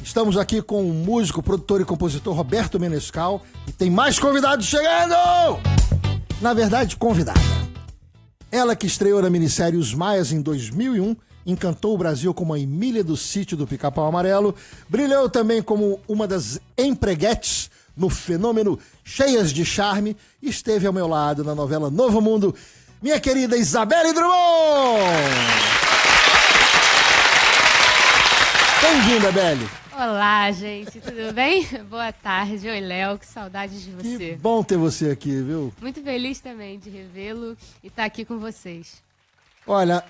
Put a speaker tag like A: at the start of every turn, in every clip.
A: Estamos aqui com o músico, produtor e compositor Roberto Menescal e tem mais convidados chegando! Na verdade, convidada. Ela que estreou na minissérie Os Maias em 2001, encantou o Brasil como a Emília do Sítio do Pica-Pau Amarelo, brilhou também como uma das empreguetes no fenômeno Cheias de Charme e esteve ao meu lado na novela Novo Mundo, minha querida Isabelle Drummond! Bem-vinda, Belle.
B: Olá, gente, tudo bem? Boa tarde. Oi, Léo, que saudade de você.
A: Que bom ter você aqui, viu?
B: Muito feliz também de revê-lo e estar aqui com vocês.
A: Olha,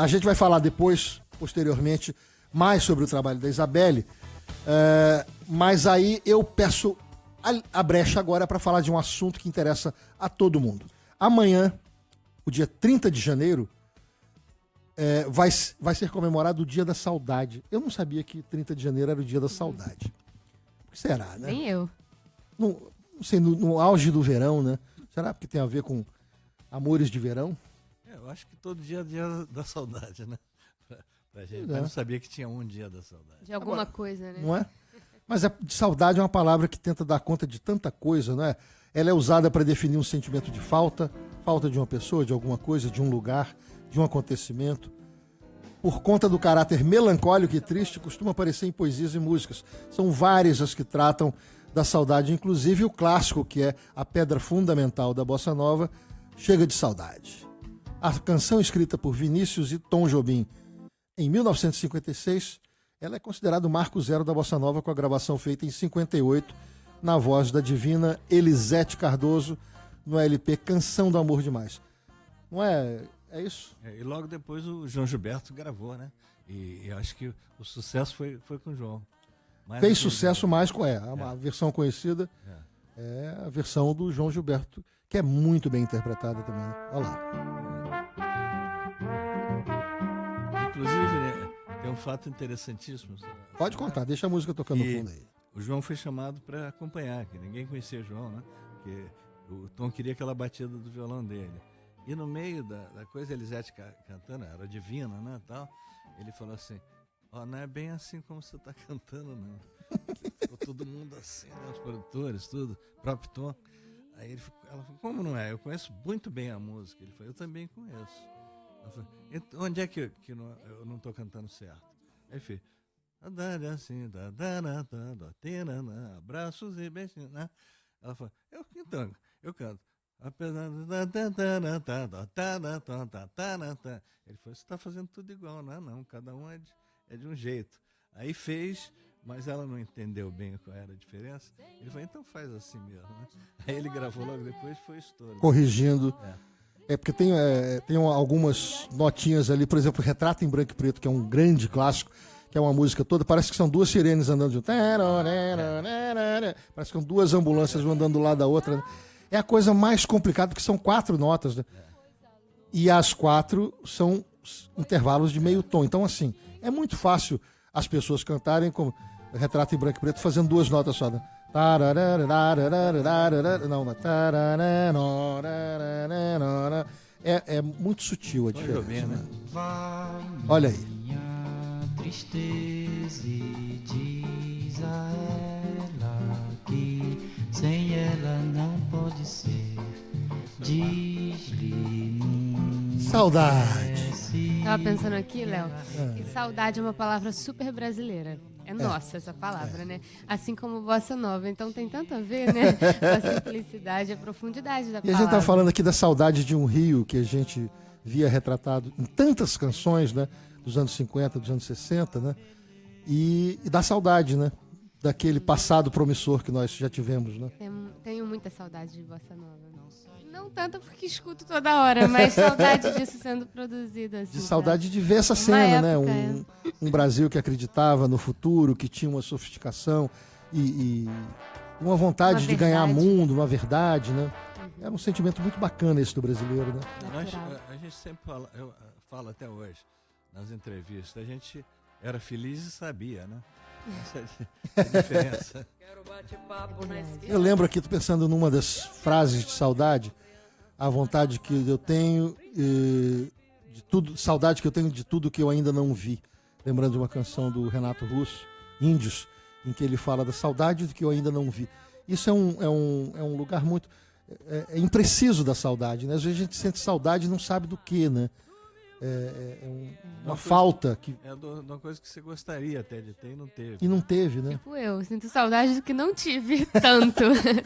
A: a gente vai falar depois, posteriormente, mais sobre o trabalho da Isabelle, mas aí eu peço a brecha agora para falar de um assunto que interessa a todo mundo. Amanhã, o dia 30 de janeiro, vai ser comemorado o Dia da Saudade. Eu não sabia que 30 de janeiro era o Dia da Saudade. O que será, né?
B: Nem eu.
A: Não sei, no auge do verão, né? Será porque tem a ver com amores de verão?
C: Eu acho que todo dia é dia da saudade, né? Pra gente. Mas não sabia que tinha um dia da saudade.
B: De alguma coisa, né?
A: Não é? Mas de saudade é uma palavra que tenta dar conta de tanta coisa, não é? Ela é usada para definir um sentimento de falta de uma pessoa, de alguma coisa, de um lugar, de um acontecimento. Por conta do caráter melancólico e triste, costuma aparecer em poesias e músicas. São várias as que tratam da saudade, inclusive o clássico, que é a pedra fundamental da bossa nova, Chega de Saudade. A canção escrita por Vinícius e Tom Jobim em 1956, ela é considerada o marco zero da bossa nova, com a gravação feita em 58, na voz da divina Elisete Cardoso, no LP Canção do Amor Demais. Não é? É isso?
C: E logo depois o João Gilberto gravou, né? E acho que o sucesso foi com o João.
A: Fez sucesso mais com a versão conhecida é a versão do João Gilberto, que é muito bem interpretada também. Olha lá.
C: Inclusive, né, tem um fato interessantíssimo.
A: Pode contar, deixa a música tocando no fundo aí.
C: O João foi chamado para acompanhar, que ninguém conhecia o João, né? Porque o Tom queria aquela batida do violão dele. E no meio da coisa, Elisete cantando, era divina, né, tal, ele falou assim, não é bem assim como você está cantando, não. Ficou todo mundo assim, né, os produtores, tudo, próprio Tom. Aí ela falou, como não é? Eu conheço muito bem a música. Ele falou, eu também conheço. Ela falou, onde é que eu não estou cantando certo? Aí fez, assim, abraços e beijinhos, né? Ela falou, eu canto. Apesar ele falou, você está fazendo tudo igual, não, cada um é de um jeito. Aí fez, mas ela não entendeu bem qual era a diferença. Ele falou, então faz assim mesmo, né? Aí ele gravou logo depois, foi estouro.
A: Corrigindo. Porque tem algumas notinhas ali, por exemplo, Retrato em Branco e Preto, que é um grande clássico, que é uma música toda, parece que são duas sirenes andando junto. Parece que são duas ambulâncias andando do lado da outra, né? É a coisa mais complicada, porque são 4 notas, né? E as 4 são intervalos de meio tom. Então, assim, é muito fácil as pessoas cantarem como Retrato em Branco e Preto, fazendo 2 notas só, né? É muito sutil a diferença, né? Olha aí.
D: Tristeza e diz a ela que sem ela não pode ser. Diz-lhe
A: saudade.
B: Tava pensando aqui, Léo, que saudade é uma palavra super brasileira. É nossa essa palavra, né? Assim como bossa nova. Então tem tanto a ver, né? Com a simplicidade, a profundidade da palavra.
A: E a gente tá falando aqui da saudade de um Rio que a gente via retratado em tantas canções, né? Dos anos 50, dos anos 60, né? E da saudade, né? Daquele passado promissor que nós já tivemos, né?
B: Tenho muita saudade de bossa nova. Não tanto porque escuto toda hora, mas saudade disso sendo produzido assim.
A: De saudade de ver essa cena, né? Um Brasil que acreditava no futuro, que tinha uma sofisticação e uma vontade de ganhar mundo, uma verdade, né? Era um sentimento muito bacana esse do brasileiro, né?
C: A gente sempre fala, eu falo até hoje, nas entrevistas, a gente era feliz e sabia, né? Essa é a diferença.
A: Eu lembro aqui, tô pensando numa das frases de saudade, a vontade que eu tenho de tudo, saudade que eu tenho de tudo que eu ainda não vi. lembrando de uma canção do Renato Russo, Índios, em que ele fala da saudade do que eu ainda não vi. Isso é um lugar muito impreciso da saudade, né? Às vezes a gente sente saudade e não sabe do que, né? Uma falta que...
C: É de uma coisa que você gostaria até de ter e não teve.
A: E não teve, né?
B: Tipo eu sinto saudade do que não tive tanto,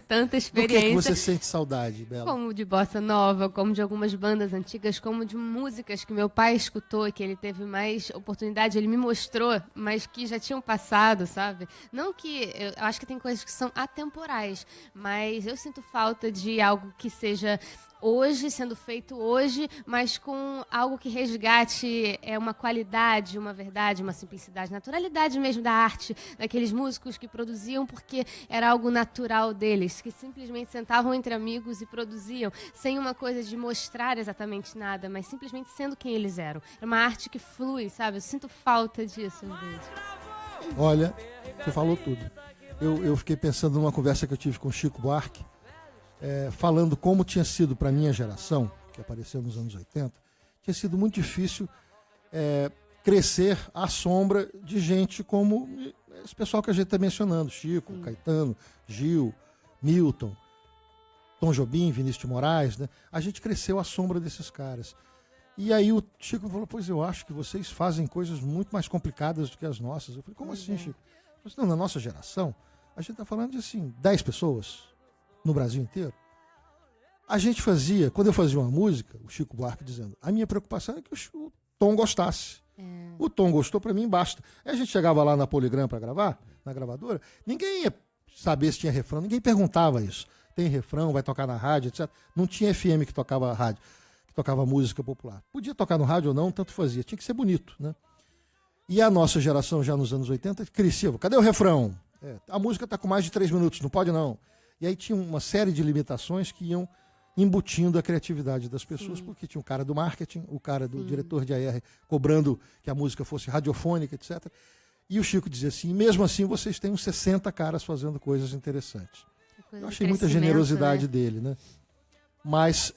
B: tanta
A: Do
B: experiência.
A: que você sente saudade, Bela?
B: Como de bossa nova, como de algumas bandas antigas, como de músicas que meu pai escutou e que ele teve mais oportunidade, ele me mostrou, mas que já tinham passado, sabe? Não que... Eu acho que tem coisas que são atemporais, mas eu sinto falta de algo que seja... hoje, sendo feito hoje, mas com algo que resgate uma qualidade, uma verdade, uma simplicidade, naturalidade mesmo da arte, daqueles músicos que produziam porque era algo natural deles, que simplesmente sentavam entre amigos e produziam, sem uma coisa de mostrar exatamente nada, mas simplesmente sendo quem eles eram. É uma arte que flui, sabe? Eu sinto falta disso às vezes.
A: Olha, você falou tudo. Eu fiquei pensando numa conversa que eu tive com o Chico Buarque, falando como tinha sido para a minha geração, que apareceu nos anos 80, tinha sido muito difícil crescer à sombra de gente como esse pessoal que a gente está mencionando, Chico, Caetano, Gil, Milton, Tom Jobim, Vinícius de Moraes, né? A gente cresceu à sombra desses caras. E aí o Chico falou, pois eu acho que vocês fazem coisas muito mais complicadas do que as nossas. Eu falei, como assim, Chico? Ele falou, não, na nossa geração, a gente está falando de assim, 10 pessoas no Brasil inteiro. A gente fazia, quando eu fazia uma música, o Chico Buarque dizendo, a minha preocupação é que o Tom gostasse. O Tom gostou, para mim basta. Aí a gente chegava lá na Poligram para gravar, na gravadora, ninguém ia saber se tinha refrão, ninguém perguntava isso. Tem refrão, vai tocar na rádio, etc. Não tinha FM que tocava rádio, que tocava música popular. Podia tocar no rádio ou não, tanto fazia. Tinha que ser bonito, né? E a nossa geração, já nos anos 80, crescia. Cadê o refrão? A música está com mais de 3 minutos, não pode não. E aí tinha uma série de limitações que iam embutindo a criatividade das pessoas, porque tinha o cara do marketing, o cara do diretor de AR cobrando que a música fosse radiofônica, etc. E o Chico dizia assim, mesmo assim vocês têm uns 60 caras fazendo coisas interessantes. Eu achei muita generosidade dele, né? Mas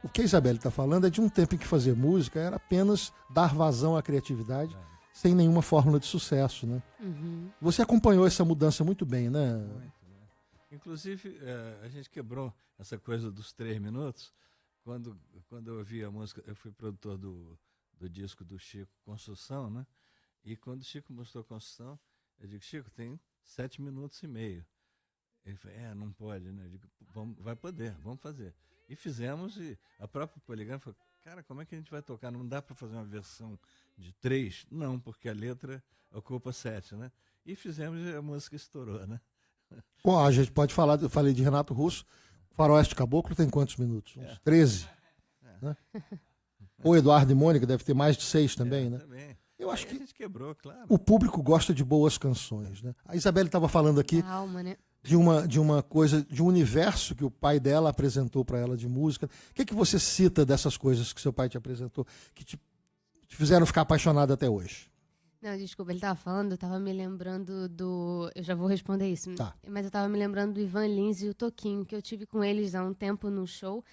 A: o que a Isabelle está falando é de um tempo em que fazer música era apenas dar vazão à criatividade sem nenhuma fórmula de sucesso, né? Você acompanhou essa mudança muito bem, né?
C: Inclusive, a gente quebrou essa coisa dos 3 minutos. Quando eu ouvi a música, eu fui produtor do disco do Chico, Construção, né? E quando o Chico mostrou Construção, eu digo, Chico, tem 7 minutos e meio. Ele falou, não pode, né? Eu digo, vai poder, vamos fazer. E fizemos, e a própria Poligram falou, cara, como é que a gente vai tocar? Não dá para fazer uma versão de 3? Não, porque a letra ocupa 7, né? E fizemos e a música estourou, né?
A: Bom, a gente pode falar, eu falei de Renato Russo, Faroeste Caboclo tem quantos minutos? Uns 13. Né? O Eduardo e Mônica deve ter mais de 6 também, né?
C: Também.
A: Eu acho que
C: a gente quebrou, claro.
A: O público gosta de boas canções, né? A Isabelle estava falando aqui
B: né?
A: de uma coisa, de um universo que o pai dela apresentou para ela de música. O que você cita dessas coisas que seu pai te apresentou, que te fizeram ficar apaixonada até hoje?
B: Não, desculpa, ele estava falando, eu estava me lembrando do... Eu já vou responder isso.
A: Tá.
B: Mas eu estava me lembrando do Ivan Lins e o Toquinho, que eu tive com eles há um tempo no show,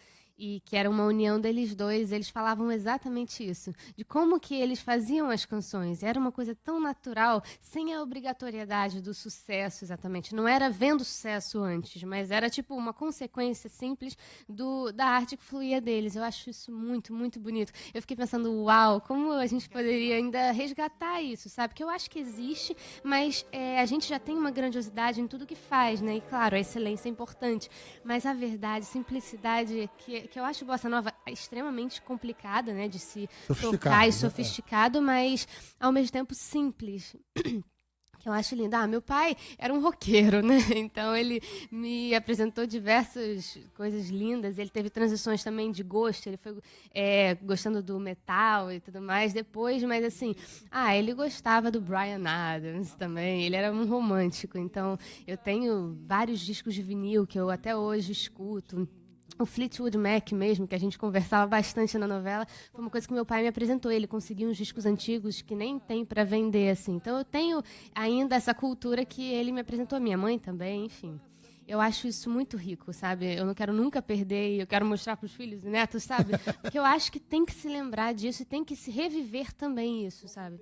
B: e que era uma união deles dois. Eles falavam exatamente isso, de como que eles faziam as canções. Era uma coisa tão natural, sem a obrigatoriedade do sucesso, exatamente. Não era vendo sucesso antes, mas era tipo uma consequência simples da arte que fluía deles. Eu acho isso muito, muito bonito. Eu fiquei pensando, uau, como a gente poderia ainda resgatar isso, sabe? Que eu acho que existe, mas a gente já tem uma grandiosidade em tudo que faz, né? E claro, a excelência é importante, mas a verdade, simplicidade, que eu acho bossa nova extremamente complicada, né, de se tocar e sofisticado, mas ao mesmo tempo simples. Que eu acho lindo. Meu pai era um roqueiro, né? Então ele me apresentou diversas coisas lindas. Ele teve transições também de gosto. Ele foi gostando do metal e tudo mais depois, mas assim, ele gostava do Bryan Adams também. Ele era um romântico. Então eu tenho vários discos de vinil que eu até hoje escuto. O Fleetwood Mac mesmo, que a gente conversava bastante na novela, foi uma coisa que meu pai me apresentou. Ele conseguiu uns discos antigos que nem tem para vender, assim. Então eu tenho ainda essa cultura que ele me apresentou, a minha mãe também, enfim. Eu acho isso muito rico, sabe? Eu não quero nunca perder e eu quero mostrar para os filhos e netos, sabe? Porque eu acho que tem que se lembrar disso e tem que se reviver também isso, sabe?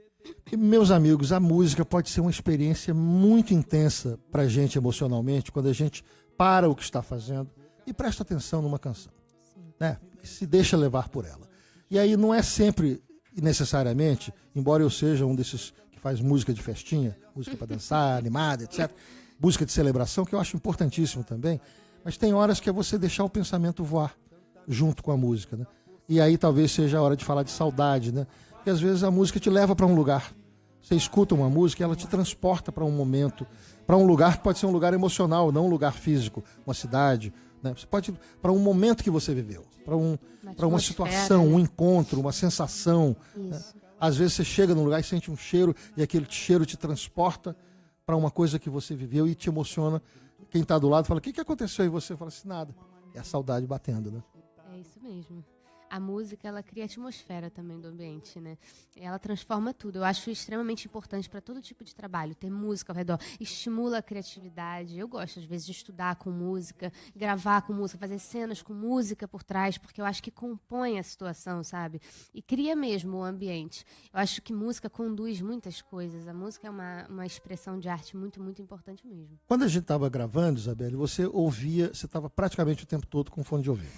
A: E, meus amigos, a música pode ser uma experiência muito intensa para a gente emocionalmente, quando a gente para o que está fazendo e presta atenção numa canção, né? E se deixa levar por ela. E aí não é sempre e necessariamente, embora eu seja um desses que faz música de festinha, música para dançar, animada, etc., música de celebração, que eu acho importantíssimo também, mas tem horas que é você deixar o pensamento voar junto com a música, né? E aí talvez seja a hora de falar de saudade, né? Porque às vezes a música te leva para um lugar. Você escuta uma música e ela te transporta para um momento, para um lugar que pode ser um lugar emocional, não um lugar físico, uma cidade, né? Você pode ir para um momento que você viveu, para uma situação, um encontro, uma sensação. Né? Às vezes você chega num lugar e sente um cheiro e aquele cheiro te transporta para uma coisa que você viveu e te emociona. Quem está do lado fala, o que aconteceu? E você fala assim, nada. É a saudade batendo, né?
B: É isso mesmo. A música, ela cria atmosfera também do ambiente, né? Ela transforma tudo. Eu acho extremamente importante para todo tipo de trabalho, ter música ao redor. Estimula a criatividade. Eu gosto, às vezes, de estudar com música, gravar com música, fazer cenas com música por trás, porque eu acho que compõe a situação, sabe? E cria mesmo o ambiente. Eu acho que música conduz muitas coisas. A música é uma expressão de arte muito, muito importante mesmo.
A: Quando a gente estava gravando, Isabelle, você ouvia, você estava praticamente o tempo todo com fone de ouvido.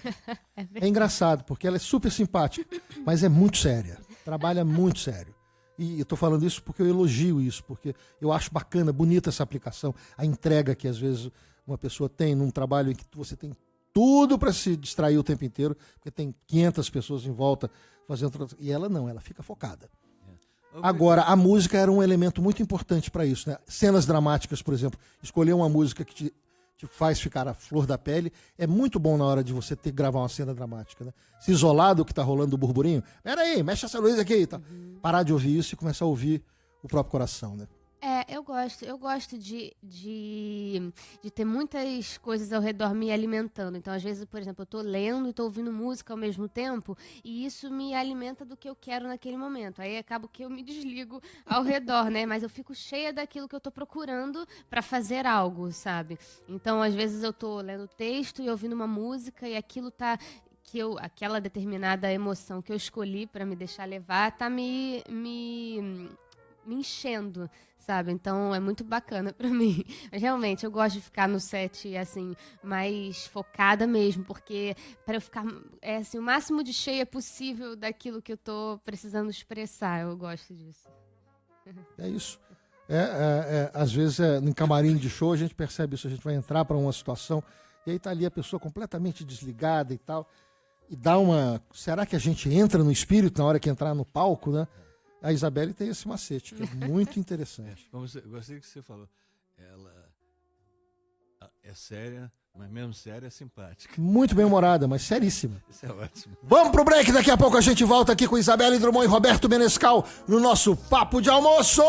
A: É engraçado, porque ela é super simpática, mas é muito séria. Trabalha muito sério. E eu estou falando isso porque eu elogio isso, porque eu acho bacana, bonita essa aplicação, a entrega que às vezes uma pessoa tem num trabalho em que você tem tudo para se distrair o tempo inteiro, porque tem 500 pessoas em volta fazendo... E ela não, ela fica focada. Agora, a música era um elemento muito importante para isso, né? Cenas dramáticas, por exemplo. Escolher uma música que te faz ficar a flor da pele é muito bom na hora de você ter que gravar uma cena dramática, né? Se isolar do que tá rolando do burburinho, peraí, mexe essa luz aqui e tal. Parar de ouvir isso e começar a ouvir o próprio coração, né?
B: Eu gosto de ter muitas coisas ao redor me alimentando. Então, às vezes, por exemplo, eu tô lendo e tô ouvindo música ao mesmo tempo, e isso me alimenta do que eu quero naquele momento. Aí acabo que eu me desligo ao redor, né? Mas eu fico cheia daquilo que eu tô procurando para fazer algo, sabe? Então, às vezes eu tô lendo texto e ouvindo uma música e aquilo tá aquela determinada emoção que eu escolhi para me deixar levar tá me enchendo, sabe? Então é muito bacana pra mim. Mas realmente eu gosto de ficar no set assim mais focada mesmo, porque para eu ficar assim o máximo de cheia possível daquilo que eu tô precisando expressar. Eu gosto disso.
A: É isso. Às vezes, em camarim de show, a gente percebe isso. A gente vai entrar para uma situação e aí tá ali a pessoa completamente desligada e tal. E dá uma... Será que a gente entra no espírito na hora que entrar no palco, né? A Isabelle tem esse macete, que é muito interessante.
C: Gostei que você falou. Ela é séria, mas mesmo séria é simpática.
A: Muito bem-humorada, mas seríssima.
C: Isso é ótimo.
A: Vamos pro break, daqui a pouco a gente volta aqui com Isabelle Drummond e Roberto Menescal no nosso Papo de Almoço!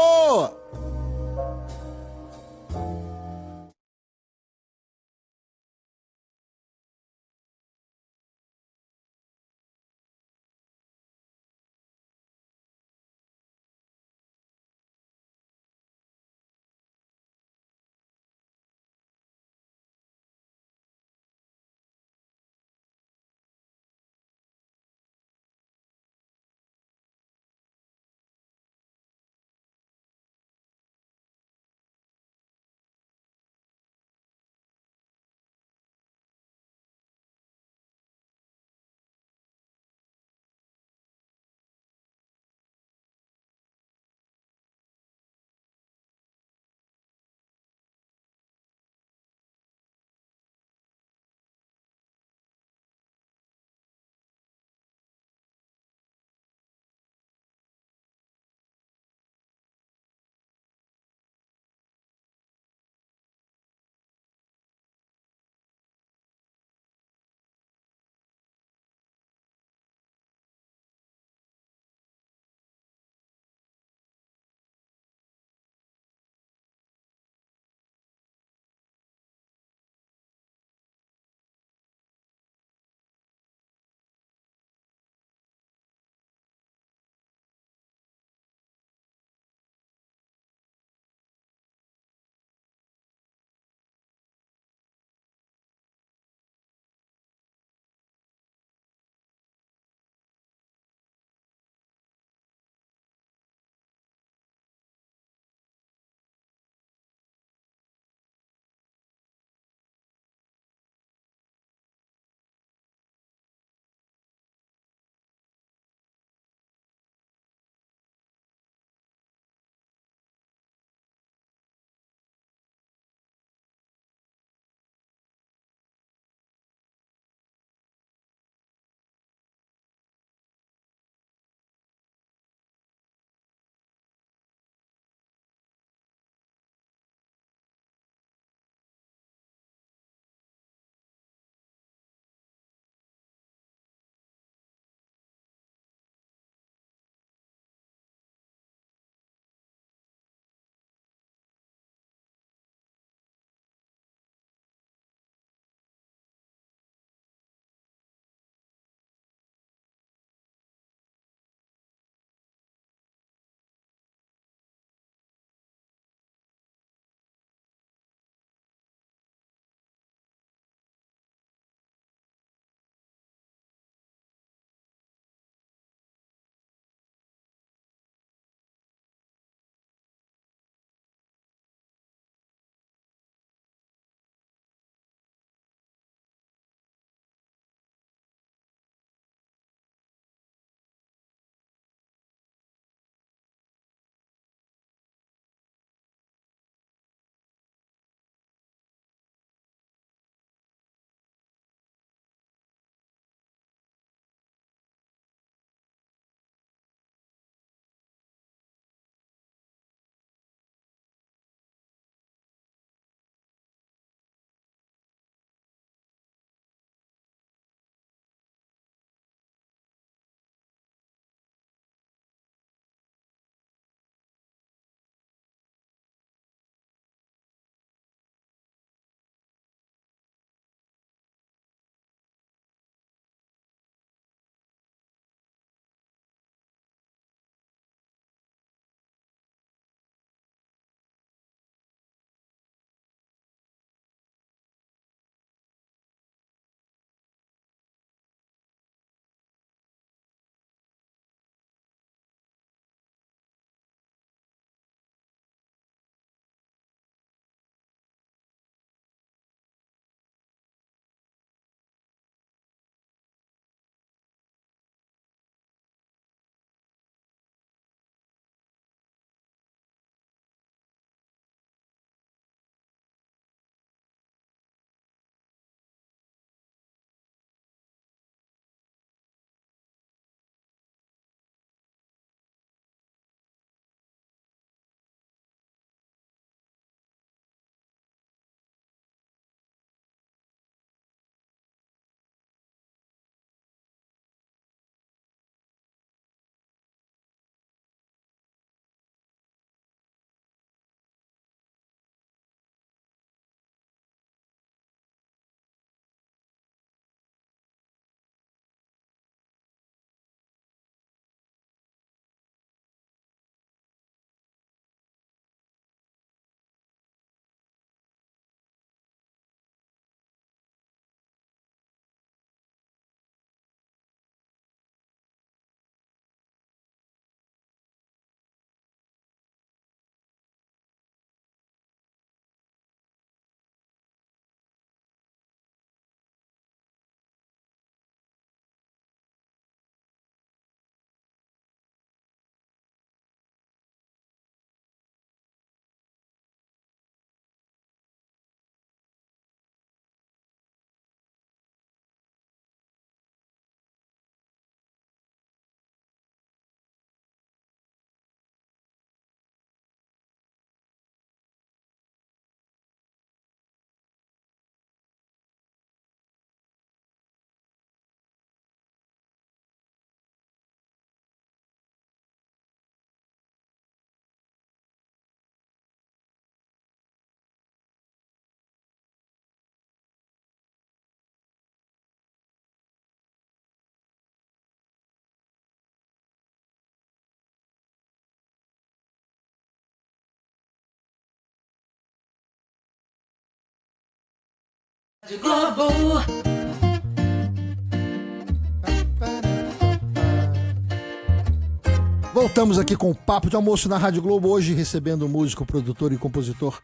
A: Voltamos aqui com o Papo de Almoço na Rádio Globo, hoje recebendo o músico, produtor e compositor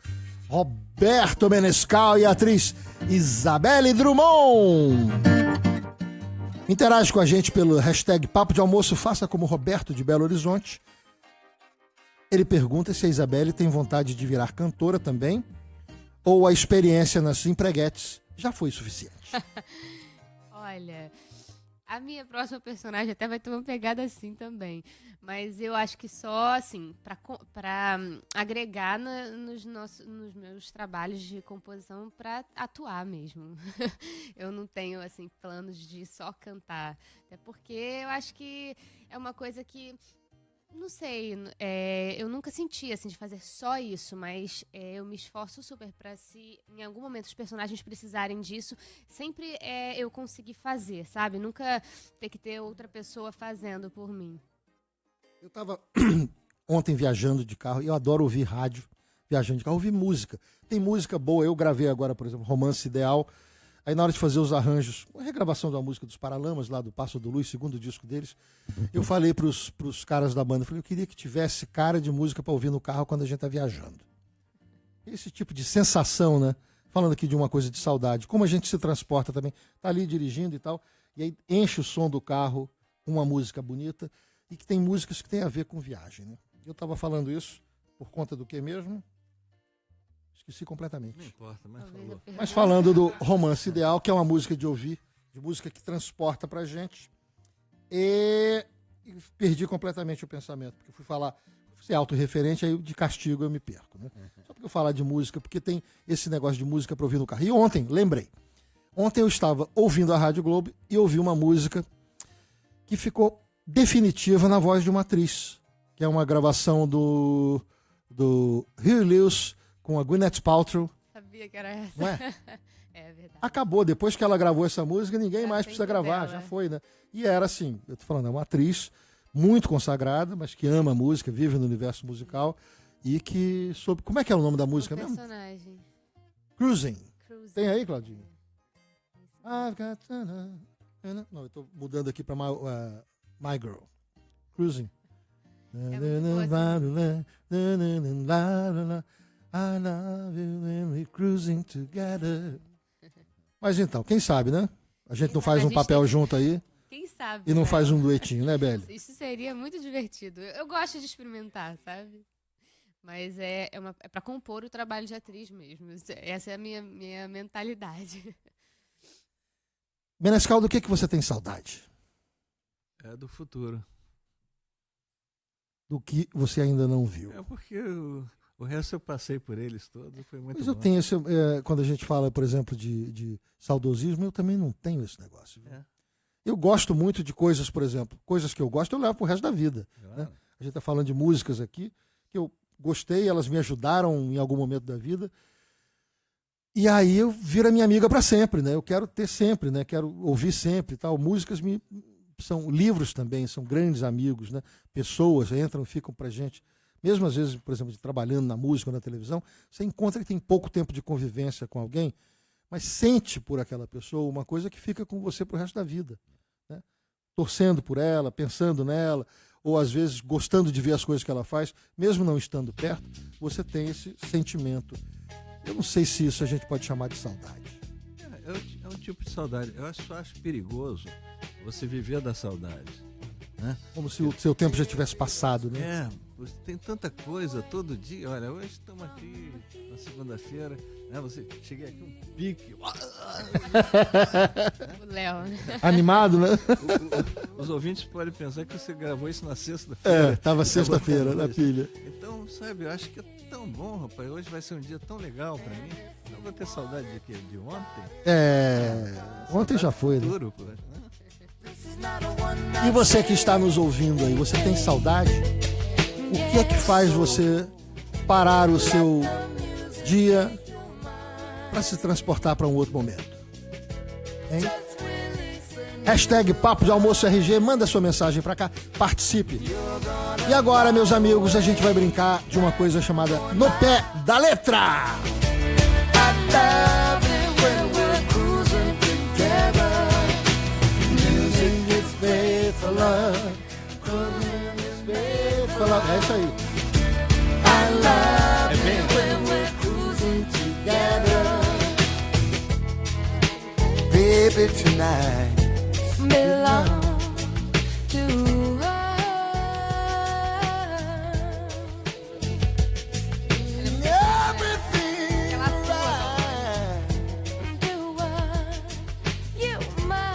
A: Roberto Menescal e a atriz Isabelle Drummond. Interage com a gente pelo hashtag Papo de Almoço, faça como Roberto de Belo Horizonte. Ele pergunta se a Isabelle tem vontade de virar cantora também, ou a experiência nas empreguetes já foi suficiente.
B: Olha, a minha próxima personagem até vai ter uma pegada assim também. Mas eu acho que só, assim, para agregar nos meus trabalhos de composição para atuar mesmo. Eu não tenho, assim, planos de só cantar. Até porque eu acho que é uma coisa que, não sei, eu nunca senti, assim, de fazer só isso, mas eu me esforço super para, se em algum momento os personagens precisarem disso, sempre eu conseguir fazer, sabe? Nunca ter que ter outra pessoa fazendo por mim.
A: Eu estava ontem viajando de carro, e eu adoro ouvir rádio, viajando de carro, ouvir música. Tem música boa, eu gravei agora, por exemplo, Romance Ideal. Aí na hora de fazer os arranjos, a regravação da música dos Paralamas, lá do Passo do Luz, segundo disco deles, eu falei pros caras da banda, eu queria que tivesse cara de música para ouvir no carro quando a gente tá viajando. Esse tipo de sensação, né? Falando aqui de uma coisa de saudade, como a gente se transporta também, tá ali dirigindo e tal, e aí enche o som do carro com uma música bonita, e que tem músicas que tem a ver com viagem, né? Eu estava falando isso por conta do que mesmo? Esqueci completamente.
C: Não importa, mas falou.
A: Mas falando do Romance Ideal, que é uma música de ouvir, de música que transporta pra gente, e perdi completamente o pensamento, porque fui falar, ser autorreferente, aí de castigo eu me perco, né? Só porque eu falar de música, porque tem esse negócio de música para ouvir no carro. E ontem, lembrei, ontem eu estava ouvindo a Rádio Globo e ouvi uma música que ficou definitiva na voz de uma atriz, que é uma gravação do Huey Lewis com a Gwyneth Paltrow.
B: Sabia que era essa.
A: Não é?
B: É verdade.
A: Acabou, depois que ela gravou essa música, ninguém mais precisa
B: sempre
A: gravar,
B: dela.
A: já foi, né? E era assim, eu tô falando, é uma atriz muito consagrada, mas que ama a música, vive no universo musical e que soube... Como é que é o nome da música mesmo?
B: Personagem.
A: Cruising.
B: Cruising.
A: Tem aí, Claudinho? I've got... Não, eu tô mudando aqui pra My Girl. Cruising.
B: É muito boa
A: I love you when we're cruising together. Mas então, quem sabe, né? A gente não faz um papel junto aí
B: Quem sabe?
A: e não
B: né?
A: faz um duetinho, né, Beli?
B: Isso seria muito divertido. Eu gosto de experimentar, sabe? Mas é para compor o trabalho de atriz mesmo. Essa é a minha mentalidade.
A: Menescal, do que você tem saudade?
C: É do futuro.
A: Do que você ainda não viu?
C: É porque o resto eu passei por eles todos e foi muito
A: Mas
C: bom.
A: eu tenho esse, quando a gente fala, por exemplo, de saudosismo, eu também não tenho esse negócio.
C: É.
A: Eu gosto muito de coisas, por exemplo, coisas que eu gosto, eu levo pro resto da vida.
C: Claro.
A: Né? A gente está falando de músicas aqui, que eu gostei, elas me ajudaram em algum momento da vida. E aí eu viro a minha amiga para sempre, né? Eu quero ter sempre, né? Quero ouvir sempre e tal. Músicas são livros também, são grandes amigos, né? Pessoas entram e ficam pra gente. Mesmo às vezes, por exemplo, trabalhando na música ou na televisão, você encontra que tem pouco tempo de convivência com alguém, mas sente por aquela pessoa uma coisa que fica com você pro resto da vida, né? Torcendo por ela, pensando nela, ou às vezes gostando de ver as coisas que ela faz, mesmo não estando perto, você tem esse sentimento. Eu não sei se isso a gente pode chamar de saudade.
C: É um tipo de saudade. Eu só acho perigoso você viver da saudade, né?
A: Como se o seu tempo já tivesse passado, né?
C: Tem tanta coisa todo dia. Olha, hoje estamos aqui na segunda-feira, né? Você cheguei aqui um pique.
B: O Léo, né?
A: Animado, né?
C: Os ouvintes podem pensar que você gravou isso na sexta-feira.
A: Tava sexta-feira na pilha.
C: Então, sabe, eu acho que é tão bom, rapaz. Hoje vai ser um dia tão legal pra mim. Não vou ter saudade de quê? De ontem?
A: Ontem já foi, né?
C: Duro, pô, né?
A: E você que está nos ouvindo aí, você tem saudade? O que é que faz você parar o seu dia para se transportar para um outro momento? Hein? Hashtag Papo de Almoço RG, manda sua mensagem para cá, participe. E agora, meus amigos, a gente vai brincar de uma coisa chamada No Pé da Letra. É isso aí.
E: I love
C: É bem.
E: you when we're cruising together. Baby, tonight belong to us. Everything right. Do what you must.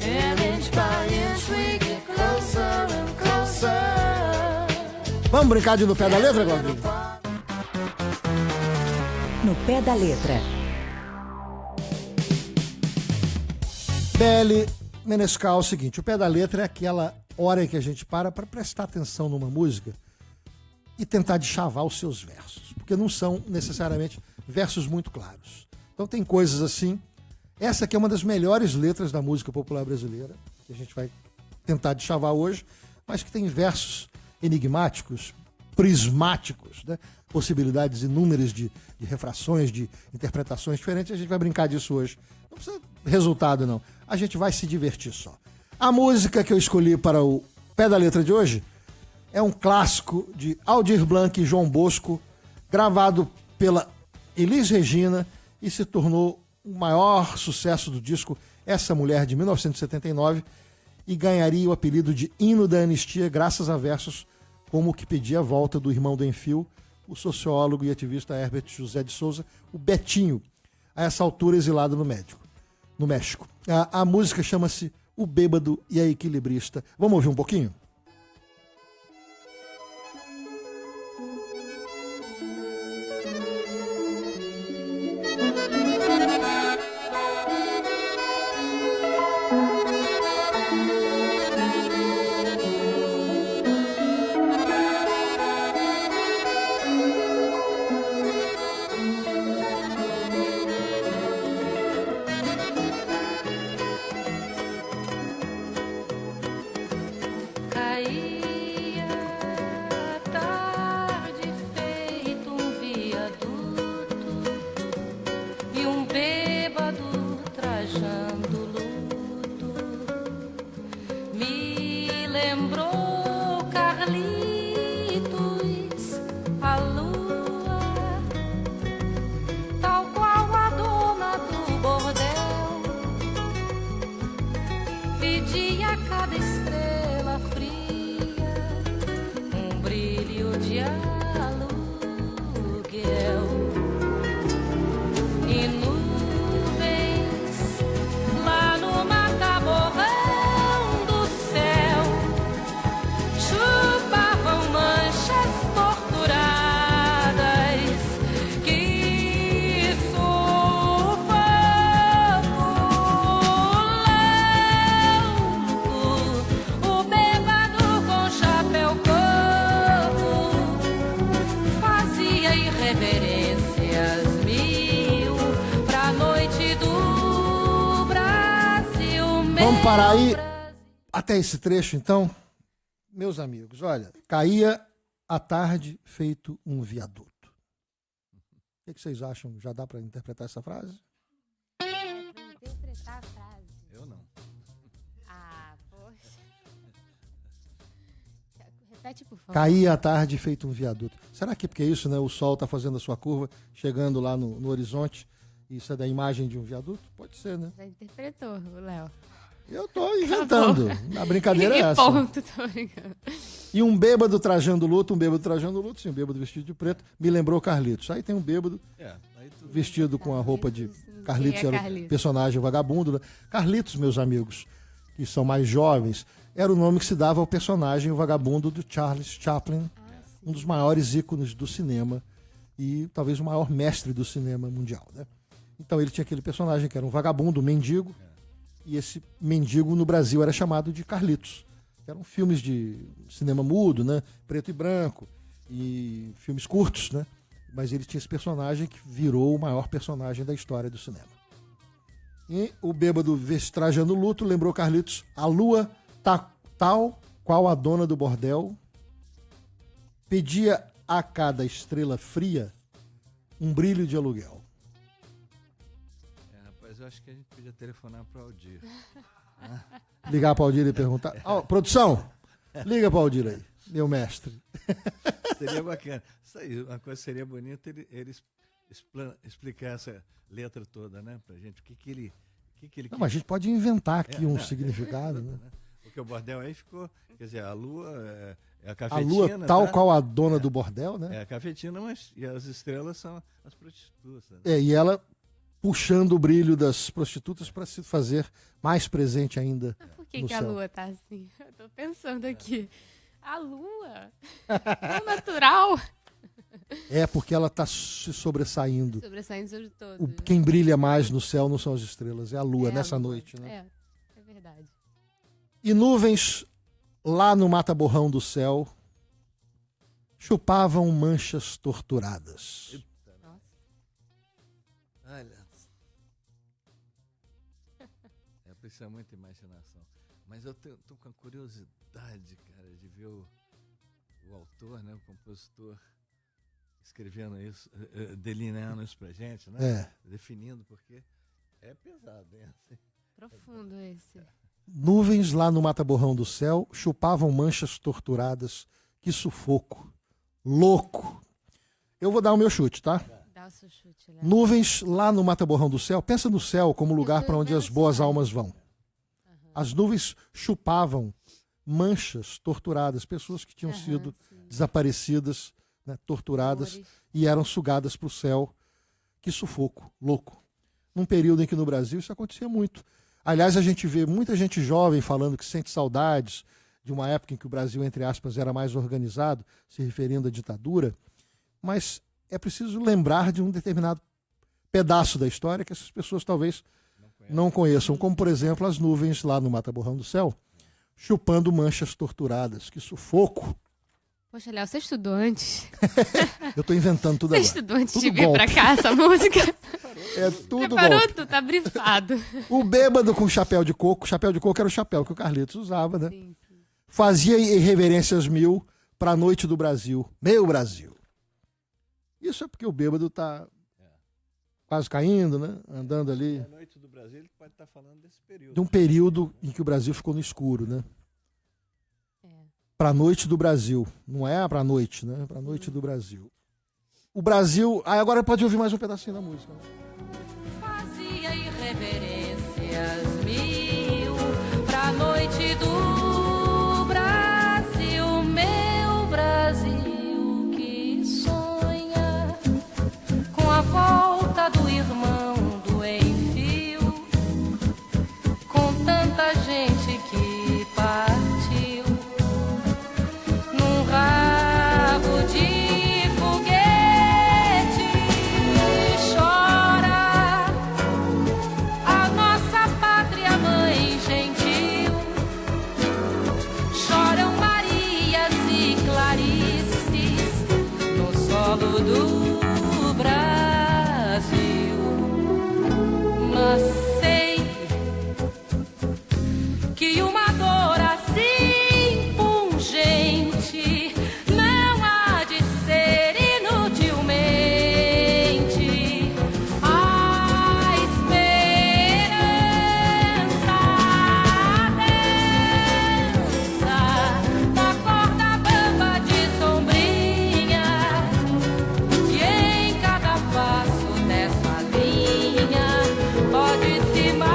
E: And inch by inch we get closer and closer.
A: Vamos brincar de no pé da letra, Galdinho?
F: No pé da letra.
A: Belle Menescal, é o seguinte, o pé da letra é aquela hora em que a gente para prestar atenção numa música e tentar deschavar os seus versos, porque não são necessariamente versos muito claros. Então tem coisas assim. Essa aqui é uma das melhores letras da música popular brasileira, que a gente vai tentar deschavar hoje, mas que tem versos enigmáticos, prismáticos, né? Possibilidades inúmeras de refrações, de interpretações diferentes. A gente vai brincar disso hoje. Não precisa resultado, não. A gente vai se divertir só. A música que eu escolhi para o pé da letra de hoje é um clássico de Aldir Blanc e João Bosco, gravado pela Elis Regina e se tornou o maior sucesso do disco Essa Mulher, de 1979, e ganharia o apelido de Hino da Anistia graças a versos como o que pedia a volta do irmão do Enfio, o sociólogo e ativista Herbert José de Souza, o Betinho, a essa altura exilado no México. A música chama-se O Bêbado e a Equilibrista. Vamos ouvir um pouquinho?
G: Caía a tarde feito um viaduto e um bêbado trajando luto me lembrou Carlitos, a lua, tal qual a dona do bordel, pedia a cada estrela fria um brilho de aluguel e nuvens lá no mataborrão do céu chupavam manchas torturadas que sufoco louco. O bêbado com chapéu coco fazia irreverências mil pra noite do Brasil.
A: Vamos parar aí
G: meu Brasil.
A: até esse trecho, então. Meus amigos, olha, caía a tarde feito um viaduto. O que vocês acham? Já dá para interpretar essa frase?
B: Interpretar a frase.
C: Eu não.
B: Ah, poxa. Repete, por favor.
A: Caía a tarde feito um viaduto. Será que é porque é isso, né? O sol está fazendo a sua curva, chegando lá no horizonte. Isso é da imagem de um viaduto? Pode ser, né?
B: Já interpretou, o Léo.
A: Eu tô inventando. A brincadeira é
B: E
A: essa.
B: ponto, tô brincando.
A: E um bêbado trajando luto, sim, um bêbado vestido de preto, me lembrou Carlitos. Aí tem um bêbado
C: Aí tu
A: vestido com a roupa de Carlitos,
B: Quem é
A: era o
B: Carlitos?
A: personagem vagabundo. Né? Carlitos, meus amigos, que são mais jovens, era o nome que se dava ao personagem o vagabundo do Charles Chaplin, um dos maiores ícones do cinema e talvez o maior mestre do cinema mundial. Né? Então ele tinha aquele personagem que era um vagabundo, um mendigo, e esse mendigo no Brasil era chamado de Carlitos. Eram filmes de cinema mudo, né? Preto e branco, e filmes curtos, né? Mas ele tinha esse personagem que virou o maior personagem da história do cinema. E o bêbado trajando luto lembrou Carlitos, a lua tal qual a dona do bordel pedia a cada estrela fria um brilho de aluguel.
C: Rapaz, eu acho que a gente podia telefonar para o Aldir.
A: Ligar para o Aldir e perguntar. Ó, produção, liga para o Aldir aí, meu mestre.
C: Seria bacana. Isso aí, uma coisa seria bonita ele explicar essa letra toda, né? Pra gente, o que ele
A: Não, mas a gente pode inventar aqui um
C: né?
A: significado, né?
C: Porque o bordel aí ficou, quer dizer, a lua é a
A: A
C: cafetina.
A: lua, tal
C: tá?
A: qual a dona do bordel, né?
C: É a cafetina, mas e as estrelas são as prostitutas.
A: E ela puxando o brilho das prostitutas para se fazer mais presente ainda.
B: Por que,
A: no
B: que a
A: céu.
B: lua tá assim? Eu tô pensando aqui. A lua? Tão natural.
A: É porque ela está se sobressaindo.
B: Sobressaindo sobre todos.
A: Quem brilha mais no céu não são as estrelas, é a lua
B: É a
A: nessa
B: lua.
A: noite, né?
B: É verdade.
A: E nuvens lá no mata-borrão do céu chupavam manchas torturadas.
B: Nossa.
C: Olha. Precisa muita imaginação. Mas eu tô com a curiosidade, cara, de ver o autor, né, o compositor, escrevendo isso, delineando isso pra gente, né? Definindo, porque é pesado, hein?
B: Profundo esse.
A: Nuvens lá no mata-borrão do céu chupavam manchas torturadas. Que sufoco. Louco. Eu vou dar o meu chute, tá?
B: Dá o seu chute, Léo.
A: Nuvens lá no mata-borrão do céu. Pensa no céu como lugar para onde as boas almas vão. As nuvens chupavam manchas torturadas, pessoas que tinham sido desaparecidas, né, torturadas, e eram sugadas para o céu. Que sufoco, louco. Num período em que no Brasil isso acontecia muito. Aliás, a gente vê muita gente jovem falando que sente saudades de uma época em que o Brasil, entre aspas, era mais organizado, se referindo à ditadura, mas é preciso lembrar de um determinado pedaço da história que essas pessoas talvez não conheçam, como, por exemplo, as nuvens lá no mata-borrão do céu, chupando manchas torturadas. Que sufoco!
B: Poxa, Léo, você estudou antes?
A: Eu estou inventando tudo
B: Você
A: agora.
B: estudou antes
A: Tudo
B: de vir
A: golpe.
B: pra cá essa música?
A: É tudo
B: Preparou?
A: golpe.
B: Tu tá brifado.
A: O bêbado com chapéu de coco era o chapéu que o Carlitos usava, né?
B: Sim.
A: Fazia irreverências mil para a noite do Brasil. Meu Brasil. Isso é porque o bêbado tá quase caindo, né? Andando ali.
C: A noite do Brasil, ele pode estar falando desse período.
A: De um período em que o Brasil ficou no escuro, né? Para a noite do Brasil. Não é para a noite, né? Para a noite do Brasil. O Brasil... agora pode ouvir mais um pedacinho da música. Né?
G: Fazia irreverências mil pra noite do Brasil, meu Brasil que sonha com a volta do irmão do enfio, com tanta gente que partiu num rabo de foguete. Chora a nossa pátria mãe gentil, choram Marias e Clarices no solo do Brasil. Mas sei que uma dor assim pungente não há de ser inutilmente a esperança, a dança da corda bamba de sombrinha, que em cada passo dessa linha pode se machucar.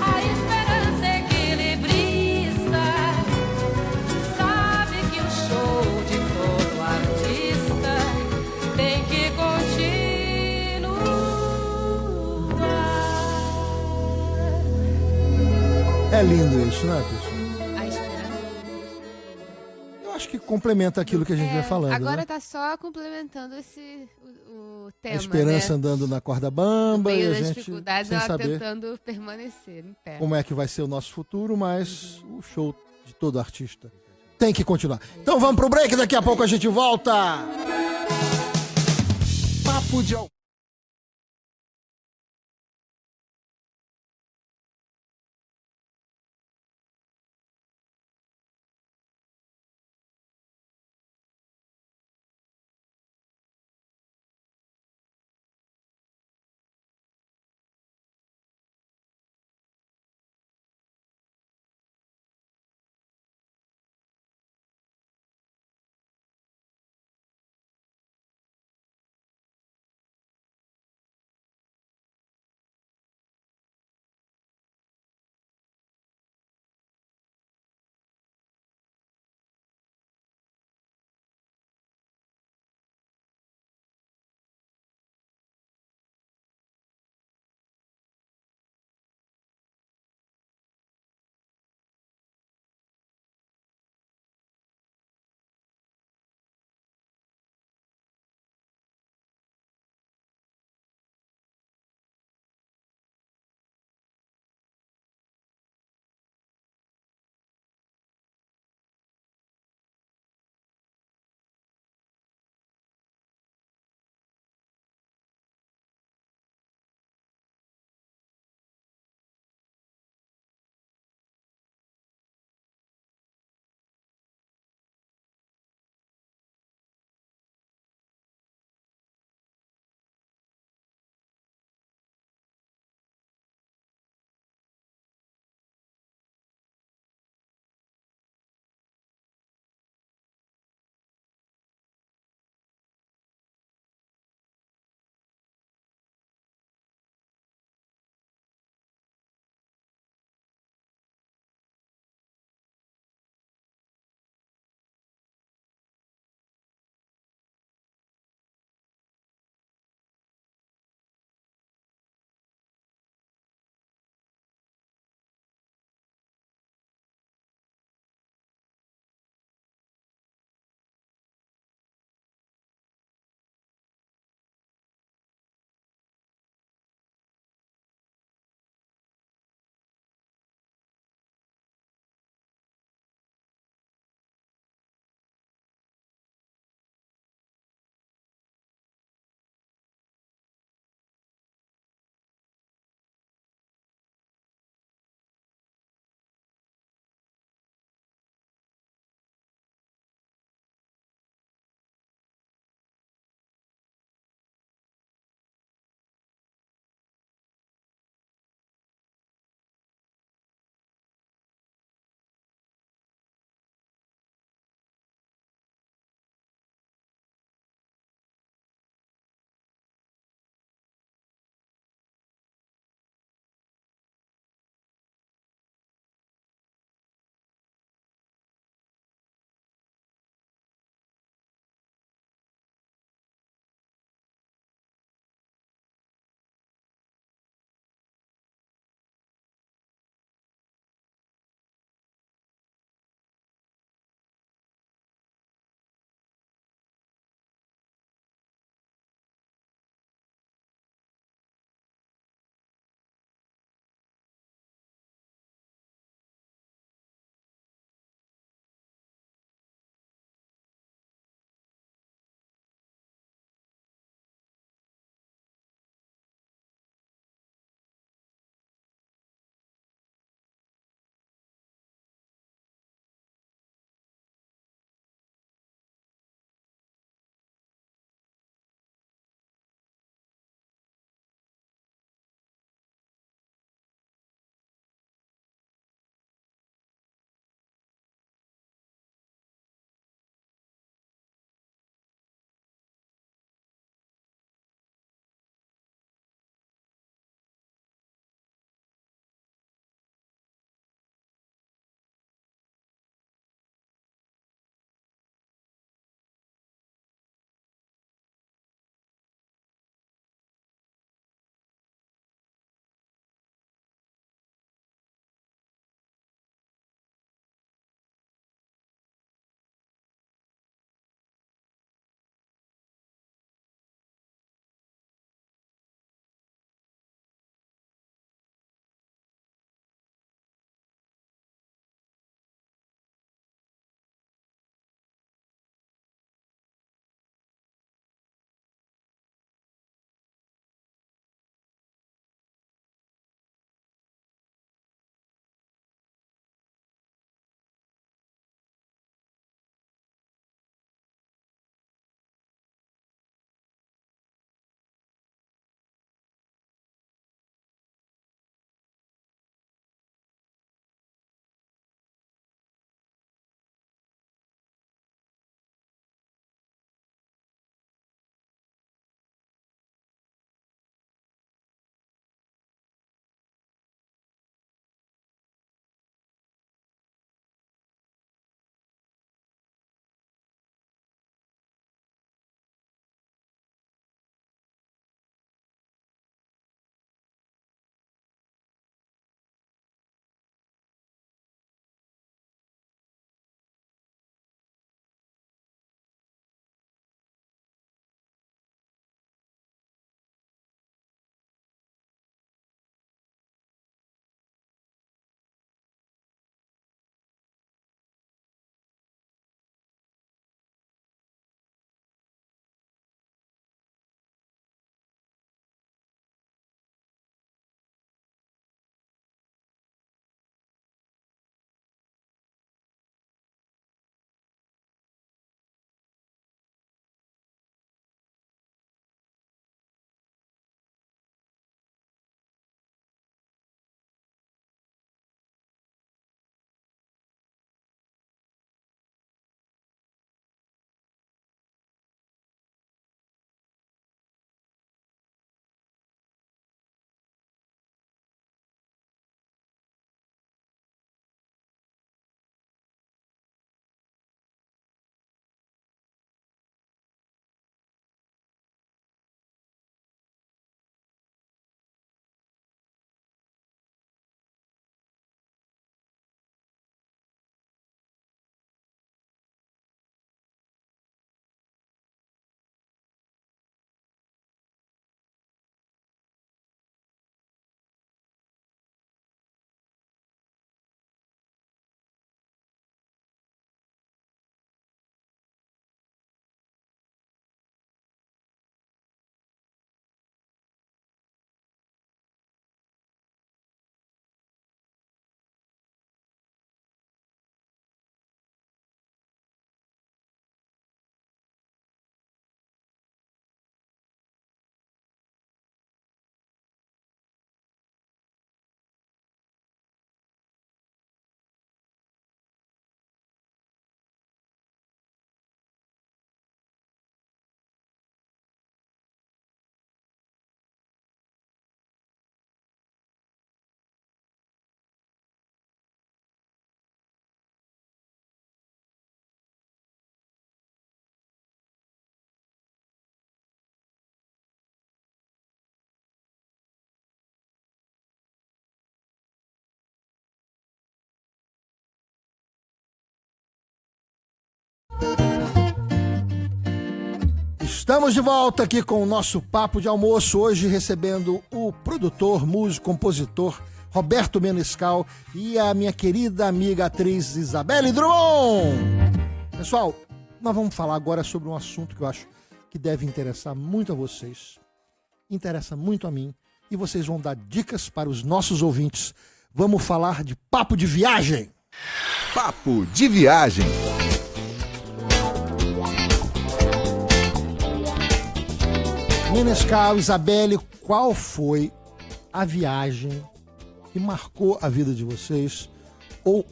G: A esperança equilibrista sabe que o show de todo artista tem que continuar.
A: É lindo isso, né, pessoal?
B: A esperança.
A: Eu acho que complementa aquilo que a gente vem falando,
B: Agora
A: né?
B: tá só complementando o tema,
A: A esperança
B: né?
A: andando na corda
B: No
A: bamba e
B: meio
A: a
B: das
A: gente
B: dificuldades,
A: sem
B: ela
A: saber
B: tentando permanecer em pé.
A: como é que vai ser o nosso futuro, mas o show de todo artista tem que continuar. Então vamos pro break, daqui a pouco a gente volta. Papo de Estamos de volta aqui com o nosso Papo de Almoço, hoje recebendo o produtor, músico, compositor Roberto Menescal e a minha querida amiga atriz Isabelle Drummond. Pessoal, nós vamos falar agora sobre um assunto que eu acho que deve interessar muito a vocês, interessa muito a mim, e vocês vão dar dicas para os nossos ouvintes. Vamos falar de papo de viagem.
H: Papo de viagem.
A: Menescal, Isabelle, qual foi a viagem que marcou a vida de vocês? Ou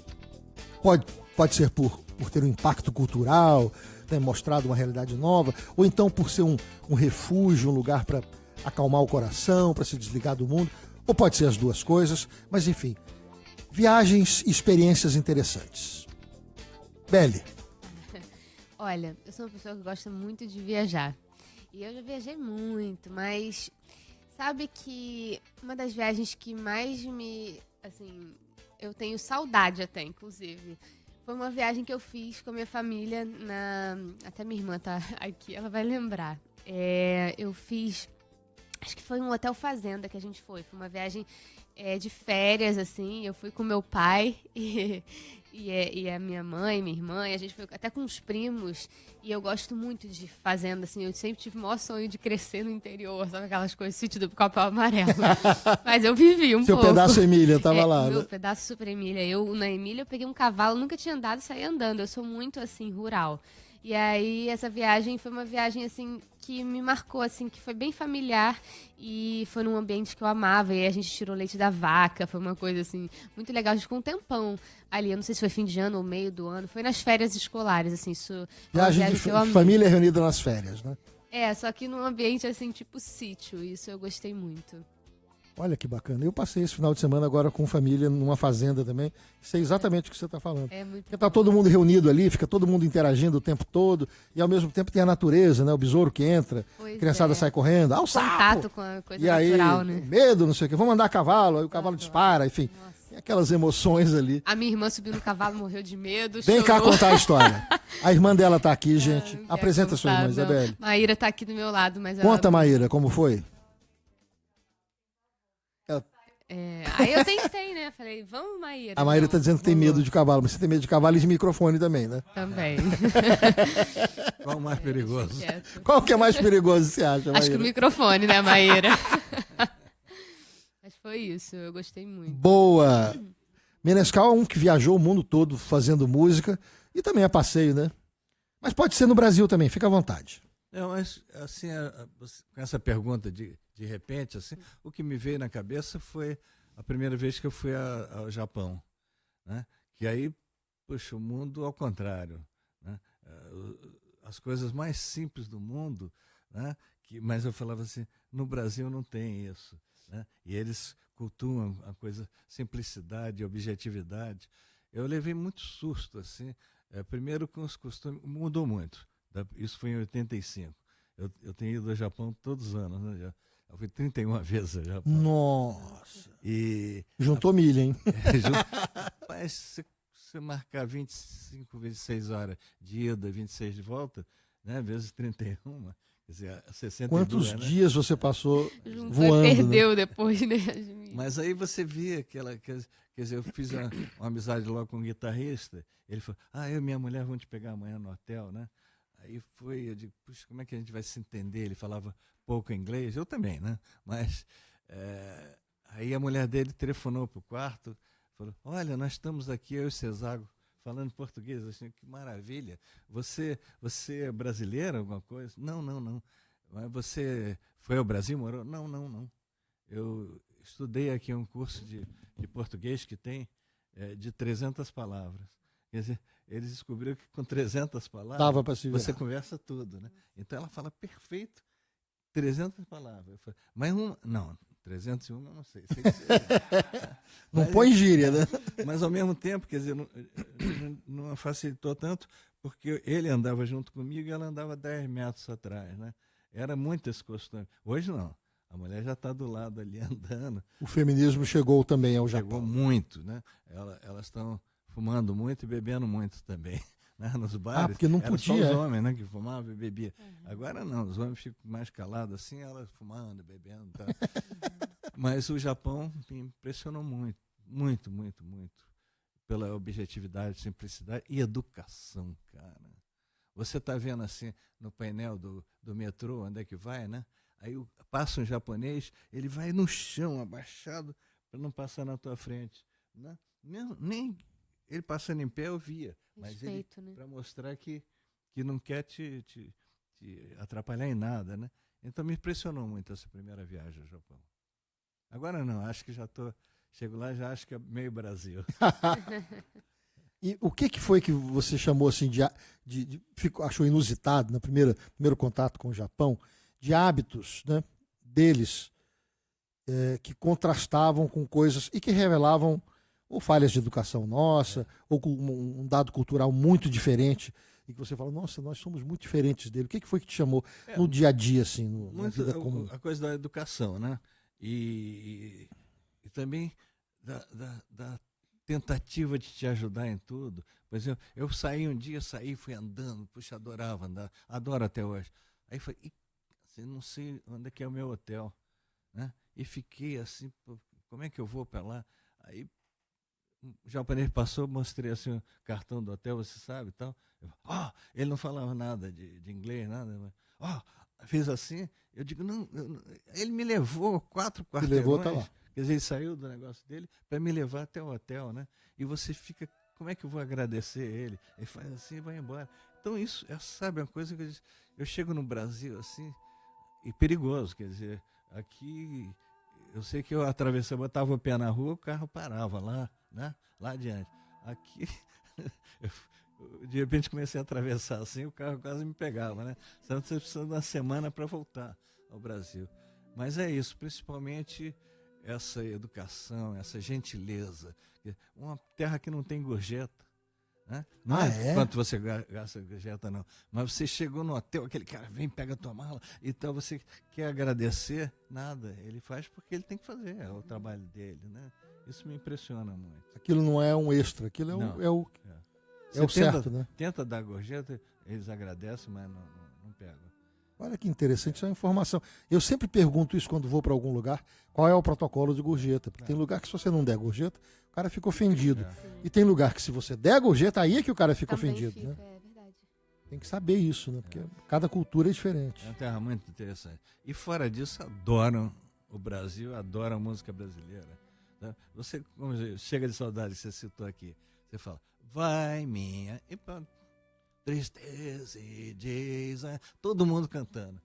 A: pode ser por ter um impacto cultural, ter mostrado uma realidade nova, ou então por ser um refúgio, um lugar para acalmar o coração, para se desligar do mundo, ou pode ser as duas coisas, mas enfim, viagens e experiências interessantes. Belle.
B: Olha, eu sou uma pessoa que gosta muito de viajar. E eu já viajei muito, mas sabe que uma das viagens que mais assim, eu tenho saudade até, inclusive, foi uma viagem que eu fiz com a minha família, até minha irmã tá aqui, ela vai lembrar. Eu fiz, acho que foi um hotel fazenda que a gente foi uma viagem de férias, assim, eu fui com meu pai e a minha mãe, minha irmã, e a gente foi até com os primos, e eu gosto muito de fazenda, assim, eu sempre tive o maior sonho de crescer no interior, sabe aquelas coisas, sítio do Pica-Pau Amarelo, mas eu vivi um
A: Seu
B: pouco.
A: pedaço Emília tava lá,
B: Meu
A: né?
B: pedaço Super Emília, na Emília eu peguei um cavalo, nunca tinha andado e saí andando, eu sou muito, assim, rural. E aí, essa viagem foi uma viagem, assim, que me marcou, assim, que foi bem familiar e foi num ambiente que eu amava. E aí a gente tirou leite da vaca, foi uma coisa, assim, muito legal. A gente ficou um tempão ali, eu não sei se foi fim de ano ou meio do ano, foi nas férias escolares, assim, isso...
A: Viagem de família reunida nas férias, né?
B: Só que num ambiente, assim, tipo sítio, isso eu gostei muito.
A: Olha que bacana. Eu passei esse final de semana agora com família numa fazenda também. Sei exatamente o que você está falando. Porque tá todo mundo reunido ali, fica todo mundo interagindo o tempo todo. E ao mesmo tempo tem a natureza, né? O besouro que entra, a criançada sai correndo. Ah, o sapo!
B: Contato com a coisa
A: e aí,
B: natural, né?
A: medo, não sei o quê. Vamos andar a cavalo, aí o cavalo dispara, enfim. Tem aquelas emoções ali.
B: A minha irmã subiu no cavalo, morreu de medo.
A: Vem cá
B: chorou.
A: contar a história. A irmã dela tá aqui, gente.
B: Não quer
A: Apresenta a sua irmã,
B: contar, não.
A: Isabelle.
B: Maíra tá aqui do meu lado, mas
A: Conta,
B: ela...
A: Maíra, como foi?
B: Aí eu tentei, né? Falei, vamos, Maíra.
A: A Maíra
B: Não,
A: tá dizendo que tem
B: rolou.
A: medo de cavalo, mas você tem medo de cavalo e de microfone também, né?
B: Também.
C: Qual o mais perigoso?
B: Quieto.
A: Qual que é mais perigoso, você acha, Maíra?
B: Acho que o microfone, né, Maíra? Mas foi isso, eu gostei muito.
A: Boa! Menescal é um que viajou o mundo todo fazendo música e também é passeio, né? Mas pode ser no Brasil também, fica à vontade.
C: Não, mas assim, com essa pergunta de repente, assim, o que me veio na cabeça foi a primeira vez que eu fui ao Japão, né? Que aí, puxa, o mundo ao contrário, né? As coisas mais simples do mundo, né? Mas eu falava assim, no Brasil não tem isso, né? E eles cultuam a coisa, simplicidade, objetividade. Eu levei muito susto, assim, primeiro com os costumes, mudou muito. Isso foi em 85. Eu tenho ido ao Japão todos os anos, né? Eu fui 31 vezes ao Japão.
A: Nossa!
C: E
A: Juntou milha, hein?
C: Mas se você marcar 25 vezes 6 horas de ida, 26 de volta, né? Vezes 31, quer dizer, 62.
A: Quantos dias você passou
B: Juntou
A: voando?
B: e perdeu
A: né?
B: depois, né?
C: Mas aí você via quer dizer, eu fiz uma amizade logo com um guitarrista, ele falou, eu e minha mulher vamos te pegar amanhã no hotel, né? Aí eu digo, puxa, como é que a gente vai se entender? Ele falava pouco inglês, eu também, né? Mas aí a mulher dele telefonou para o quarto, falou, olha, nós estamos aqui, eu e o Cesago, falando português. Assim, que maravilha. Você é brasileira, alguma coisa? Não. Mas você foi ao Brasil, morou? Não. Eu estudei aqui um curso de português que tem de 300 palavras. Quer dizer, eles descobriram que com 300 palavras
A: Dava pra se virar.
C: você conversa tudo, né? Então ela fala perfeito, 300 palavras. Eu falei, mas não, 301 eu não sei.
A: Não põe gíria, né?
C: Mas ao mesmo tempo, quer dizer, não facilitou tanto, porque ele andava junto comigo e ela andava 10 metros atrás, né? Era muito esse costume. Hoje não. A mulher já está do lado ali andando.
A: O feminismo chegou também ao Japão.
C: Chegou muito, né? Elas estão fumando muito e bebendo muito também. né, nos bares.
A: porque não
C: era
A: podia,
C: só
A: é.
C: os homens, né, que fumavam e bebiam. Agora não, os homens ficam mais calados assim, elas fumando, bebendo. Tá. Mas o Japão me impressionou muito, muito, muito, muito. Pela objetividade, simplicidade e educação, cara. Você está vendo assim no painel do metrô, onde é que vai, né? Aí passa um japonês, ele vai no chão, abaixado, para não passar na tua frente. Né? Nem ele passando em pé eu via, mas
B: Respeito,
C: ele
B: né?
C: para mostrar que não quer te atrapalhar em nada, né? Então me impressionou muito essa primeira viagem ao Japão. Agora não, acho que já chego lá, já acho que é meio Brasil.
A: E o que foi que você chamou assim achou inusitado no primeiro contato com o Japão, de hábitos, né, deles que contrastavam com coisas e que revelavam ou falhas de educação nossa, ou com um dado cultural muito diferente, e que você fala, nossa, nós somos muito diferentes dele. O que foi que te chamou no dia a dia, assim, na vida comum?
C: A coisa da educação, né? E também da tentativa de te ajudar em tudo. Por exemplo, eu saí um dia, fui andando, puxa, adorava andar, adoro até hoje. Aí falei, assim, não sei onde é que é o meu hotel, né? E fiquei assim, como é que eu vou para lá? Aí o japonês passou, mostrei assim o cartão do hotel, você sabe e tal. Ele não falava nada de inglês, nada. Fez assim, eu digo, não, ele me levou 4 quarteirões.
A: Tá lá.
C: Quer dizer, ele saiu do negócio dele para me levar até o hotel, né? E você fica, como é que eu vou agradecer ele? Ele faz assim e vai embora. Então isso, sabe, uma coisa que eu chego no Brasil assim, e perigoso, quer dizer, aqui eu sei que eu atravessei, botava o pé na rua, o carro parava lá, né? Lá adiante. Aqui, de repente comecei a atravessar assim, o carro quase me pegava, né? Então você precisa de uma semana para voltar ao Brasil. Mas é isso, principalmente essa educação, essa gentileza. Uma terra que não tem gorjeta. Né? Não é quanto você gasta gorjeta, não. Mas você chegou no hotel, aquele cara vem, pega a tua mala, então você quer agradecer? Nada. Ele faz porque ele tem que fazer, é o trabalho dele. Né? Isso me impressiona muito.
A: Aquilo não é um extra, aquilo é o certo, né?
C: Tenta dar gorjeta, eles agradecem, mas não pegam.
A: Olha que interessante, isso é uma informação. Eu sempre pergunto isso quando vou para algum lugar, qual é o protocolo de gorjeta. Porque tem lugar que se você não der gorjeta, o cara fica ofendido. E tem lugar que se você der gorjeta, aí é que o cara fica
B: Também
A: ofendido.
B: fica,
A: Né?
B: é verdade.
A: Tem que saber isso, né? Porque cada cultura é diferente.
C: É uma terra muito interessante. E fora disso, adoram o Brasil, adoram a música brasileira. Tá? Você, como chega de saudade, você citou aqui, você fala, vai minha, e pronto. Tristeza e diz, todo mundo cantando.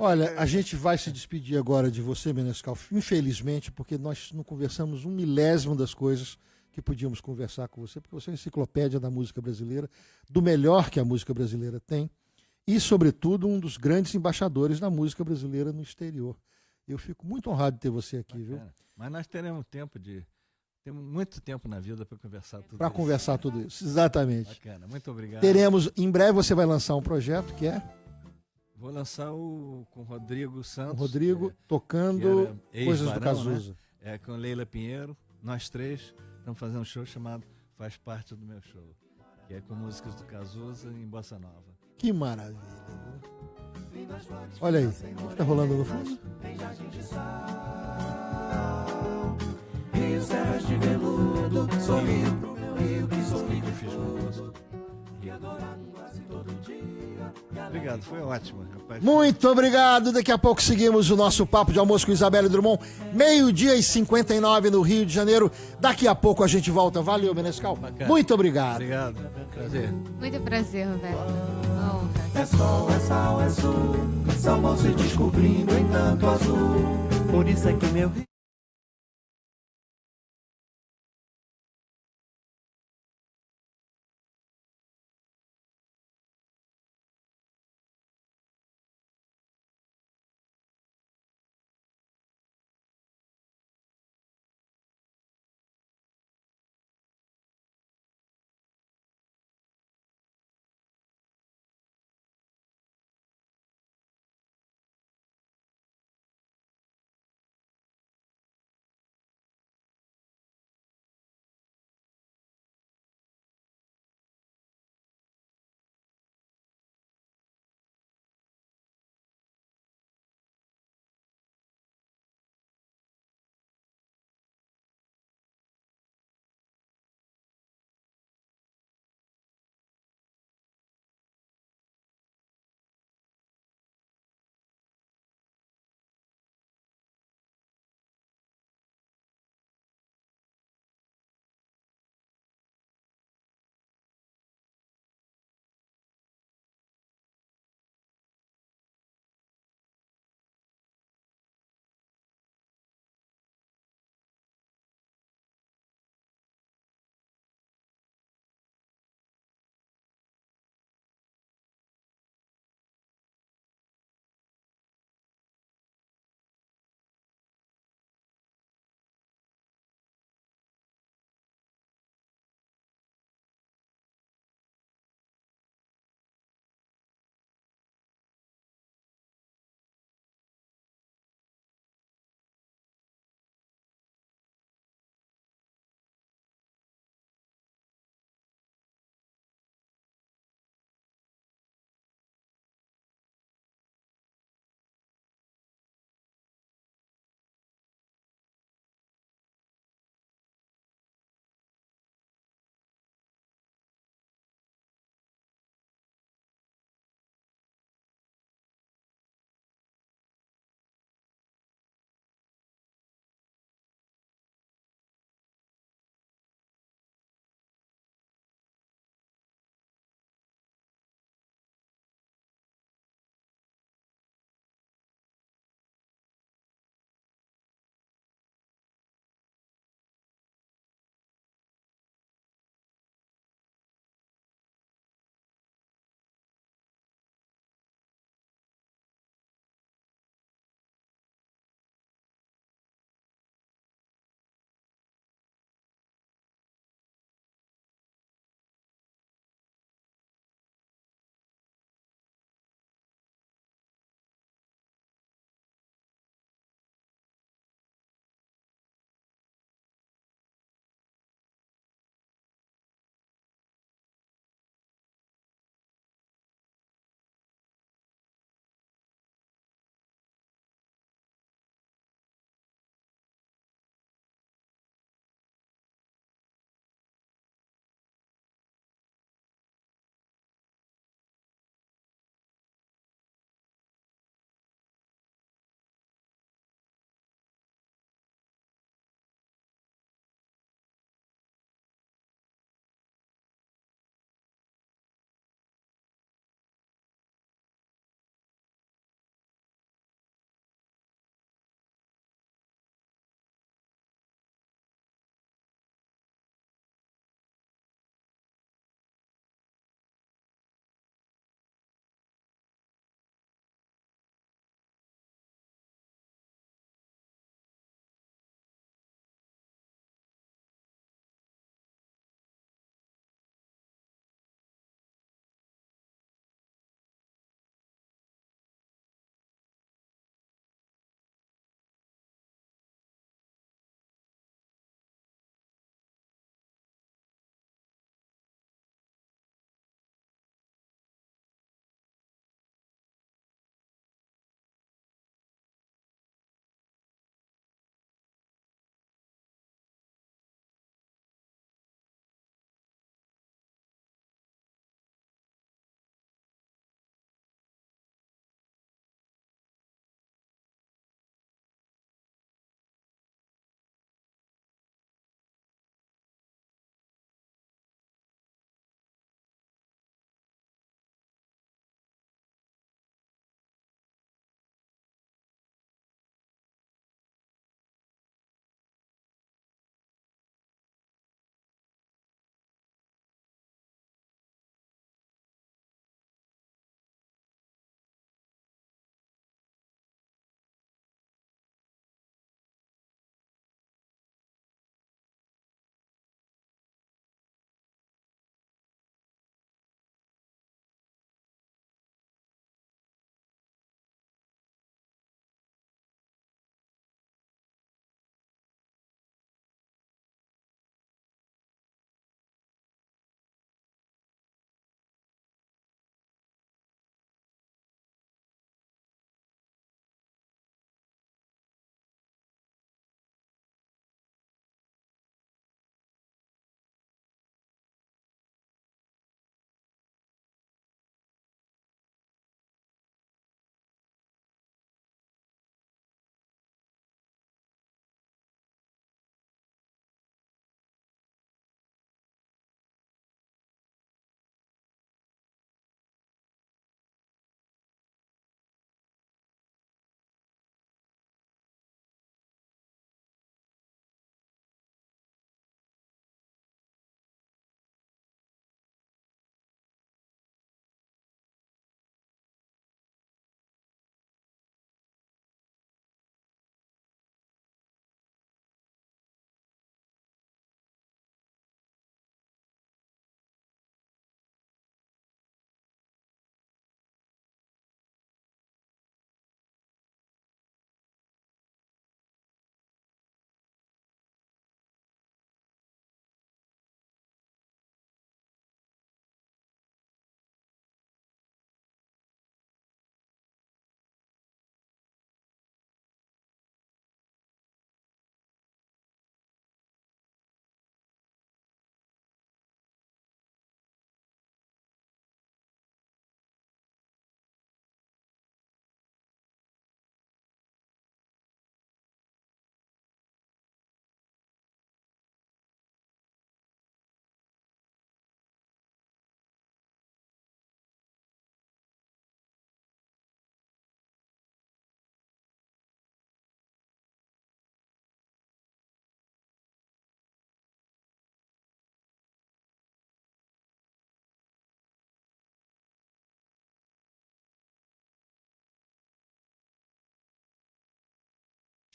A: Olha, a gente vai se despedir agora de você, Menescal, infelizmente, porque nós não conversamos 1/1000 das coisas que podíamos conversar com você, porque você é uma enciclopédia da música brasileira, do melhor que a música brasileira tem, e, sobretudo, um dos grandes embaixadores da música brasileira no exterior. Eu fico muito honrado de ter você aqui, viu?
C: Mas nós temos muito tempo na vida para conversar tudo isso.
A: Para conversar tudo isso, exatamente.
C: Bacana, muito obrigado.
A: Teremos, em breve você vai lançar um projeto que é...
C: Vou lançar com o Rodrigo Santos.
A: O Rodrigo tocando Coisas do Cazuza.
C: Né? Com Leila Pinheiro. Nós 3 estamos fazendo um show chamado Faz Parte do Meu Show. Que é com músicas do Cazuza em Bossa Nova.
A: Que maravilha. Olha aí, o que está rolando no fundo?
E: Rio Serras de Veludo, sorriu pro meu rio que sorriu.
C: Eu fiz conosco. Obrigado, foi ótimo, rapaz.
A: Muito obrigado. Daqui a pouco seguimos o nosso papo de almoço com Isabelle Drummond. 12h59 no Rio de Janeiro. Daqui a pouco a gente volta. Valeu, Menescal.
C: Bacana.
A: Muito obrigado.
C: Obrigado. Prazer.
B: Muito prazer, Roberto. Uma honra.
E: É sol, é sal, é sul, salmão se descobrindo em tanto azul. Por isso é que meu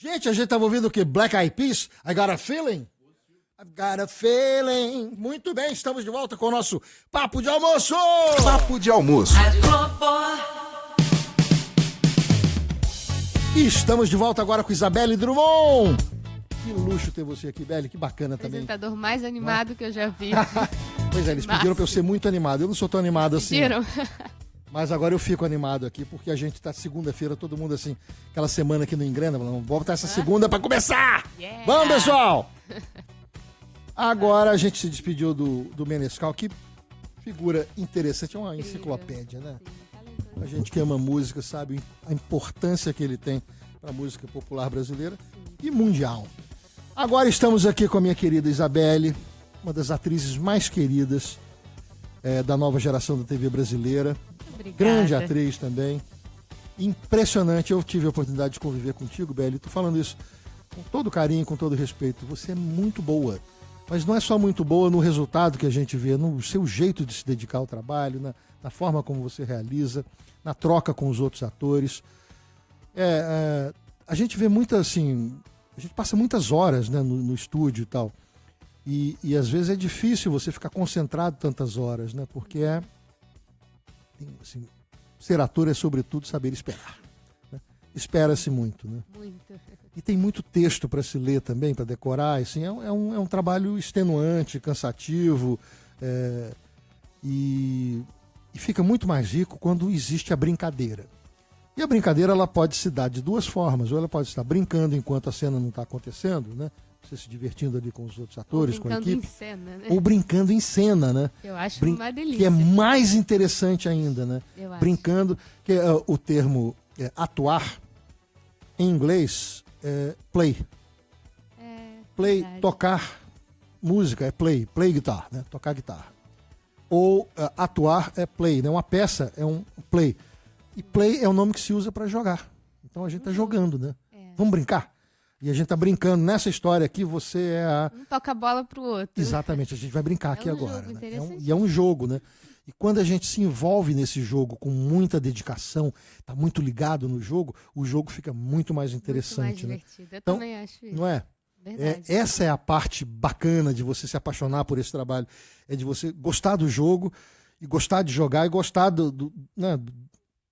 A: Gente, a gente tava ouvindo o quê? Black Eyed Peas? I Got a Feeling? I've got a feeling. Muito bem, estamos de volta com o nosso Papo de Almoço!
H: Papo de almoço.
A: E estamos de volta agora com Isabelle Drummond. Que luxo ter você aqui, Belle, que bacana também.
B: Apresentador mais animado que eu já vi.
A: Pois é, eles pediram pra eu ser muito animado. Eu não sou tão animado assim.
B: Pediram?
A: Mas agora eu fico animado aqui, porque a gente tá segunda-feira, todo mundo assim, aquela semana que não engrena, vamos botar essa segunda pra começar!
B: Yeah.
A: Vamos, pessoal! Agora a gente se despediu do Menescal, que figura interessante, é uma enciclopédia, né? A gente que ama música sabe a importância que ele tem para a música popular brasileira e mundial. Agora estamos aqui com a minha querida Isabelle, uma das atrizes mais queridas da nova geração da TV brasileira.
B: Obrigada.
A: Grande atriz também. Impressionante. Eu tive a oportunidade de conviver contigo, Belle. Tô falando isso com todo carinho, com todo respeito. Você é muito boa. Mas não é só muito boa no resultado que a gente vê, no seu jeito de se dedicar ao trabalho, na forma como você realiza, na troca com os outros atores. A gente vê muito assim, a gente passa muitas horas, né, no estúdio e tal. E às vezes é difícil você ficar concentrado tantas horas, né? Porque assim, ser ator é sobretudo saber esperar. Né? Espera-se muito, né?
B: Muito.
A: E tem muito texto para se ler também, para decorar. Assim, é um trabalho extenuante, cansativo. E fica muito mais rico quando existe a brincadeira. E a brincadeira ela pode se dar de duas formas. Ou ela pode estar brincando enquanto a cena não está acontecendo, né? Você se divertindo ali com os outros atores, com a equipe.
B: Brincando em cena, né?
A: Ou brincando em cena, né?
B: Eu acho uma delícia.
A: Que é mais interessante ainda, né?
B: Eu acho.
A: Brincando, que o termo atuar, em inglês, é play. Play,
B: verdade.
A: tocar música, é play guitar, né? Tocar guitarra. Ou atuar é play, né? Uma peça é um play. E play é o nome que se usa para jogar. Então a gente tá jogando, né? Vamos brincar? E a gente tá brincando. Nessa história aqui, você é a...
B: Um toca a bola pro outro.
A: Exatamente, a gente vai brincar aqui
B: um
A: agora.
B: jogo
A: Né?
B: interessante.
A: E é um jogo, né? E quando a gente se envolve nesse jogo com muita dedicação, tá muito ligado no jogo, o jogo fica muito mais interessante,
B: muito mais
A: né?
B: divertido. Eu
A: Então,
B: também acho isso.
A: Não é?
B: Verdade.
A: Essa é a parte bacana de você se apaixonar por esse trabalho. É de você gostar do jogo, e gostar de jogar, e gostar né,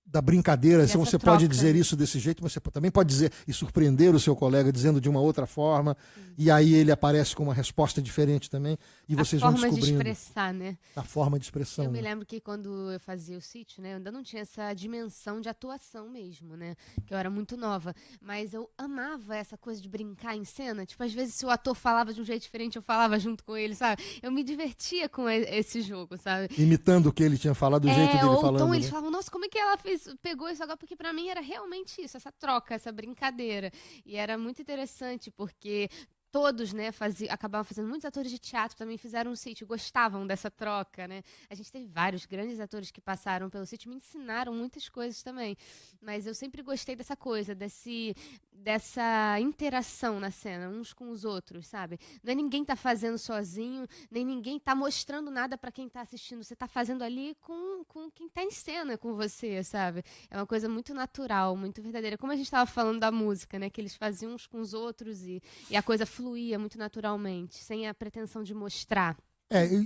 A: da brincadeira. Então, você pode dizer isso desse jeito, mas você também pode dizer e surpreender o seu colega dizendo de uma outra forma, e aí ele aparece com uma resposta diferente também, e vocês vão descobrindo.
B: A forma de expressar, né?
A: A forma de expressão.
B: Eu me
A: né?
B: lembro que quando eu fazia o sítio, né, eu ainda não tinha essa dimensão de atuação mesmo, né? Que eu era muito nova. Mas eu amava essa coisa de brincar em cena. Tipo, às vezes se o ator falava de um jeito diferente, eu falava junto com ele, sabe? Eu me divertia com esse jogo, sabe?
A: Imitando o que ele tinha falado, do jeito dele
B: ou
A: falando.
B: então
A: né?
B: eles falavam, nossa, como é que ela pegou isso agora? Porque pra mim era realmente isso, essa troca, essa brincadeira. E era muito interessante, porque todos, né, acabavam fazendo, muitos atores de teatro também fizeram um sítio, gostavam dessa troca, né? A gente teve vários grandes atores que passaram pelo sítio, me ensinaram muitas coisas também. Mas eu sempre gostei dessa coisa, dessa interação na cena, uns com os outros, sabe? Não é ninguém tá fazendo sozinho, nem ninguém tá mostrando nada para quem tá assistindo. Você tá fazendo ali com quem tá em cena com você, sabe? É uma coisa muito natural, muito verdadeira. Como a gente estava falando da música, né? Que eles faziam uns com os outros e a coisa fluía muito naturalmente, sem a pretensão de mostrar.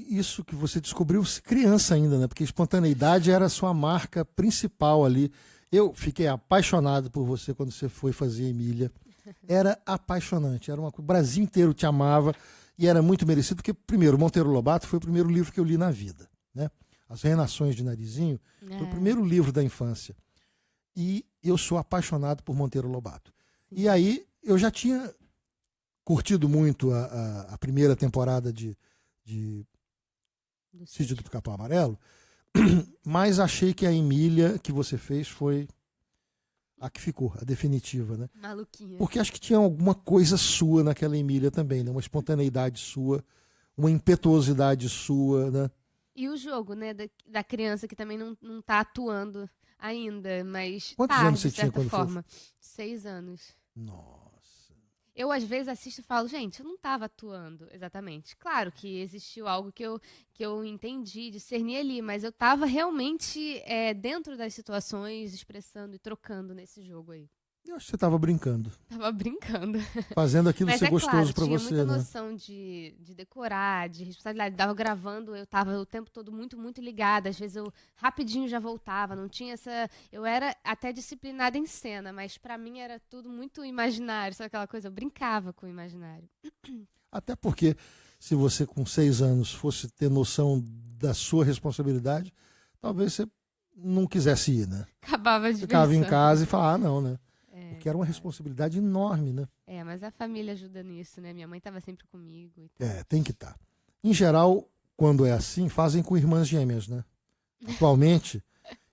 A: Isso que você descobriu criança ainda, né? Porque espontaneidade era a sua marca principal ali. Eu fiquei apaixonado por você quando você foi fazer Emília. Era apaixonante. Era o Brasil inteiro te amava e era muito merecido, porque, primeiro, Monteiro Lobato foi o primeiro livro que eu li na vida, né? As Reinações de Narizinho foi o primeiro livro da infância. E eu sou apaixonado por Monteiro Lobato. E aí, eu já tinha curtido muito a primeira temporada de Sítio do Pica-Pau Amarelo, mas achei que a Emília que você fez foi a que ficou, a definitiva, né?
B: Maluquinha.
A: Porque acho que tinha alguma coisa sua naquela Emília também, né? Uma espontaneidade sua, uma impetuosidade sua, né?
B: E o jogo, né, da criança que também não tá atuando ainda, mas
A: Quantos
B: tarde,
A: anos você
B: de
A: tinha
B: certa
A: quando
B: forma. 6 anos.
A: Nossa.
B: Eu, às vezes, assisto e falo, gente, eu não estava atuando exatamente. Claro que existiu algo que eu entendi, discerni ali, mas eu estava realmente dentro das situações, expressando e trocando nesse jogo aí.
A: Eu acho que você estava brincando.
B: Tava brincando.
A: Fazendo aquilo
B: Mas
A: ser
B: é
A: gostoso
B: claro,
A: para
B: tinha
A: você,
B: muita
A: né?
B: noção de decorar, de responsabilidade. Tava gravando, eu tava o tempo todo muito, muito ligada. Às vezes eu rapidinho já voltava, não tinha essa... Eu era até disciplinada em cena, mas pra mim era tudo muito imaginário, sabe aquela coisa? Eu brincava com o imaginário.
A: Até porque, se você com 6 anos fosse ter noção da sua responsabilidade, talvez você não quisesse ir, né?
B: Acabava de
A: Ficava em casa e falava, não, né?
B: É,
A: Porque era uma responsabilidade enorme, né?
B: mas a família ajuda nisso, né? Minha mãe tava sempre comigo. E tal.
A: Tem que estar. Em geral, quando é assim, fazem com irmãs gêmeas, né? Atualmente,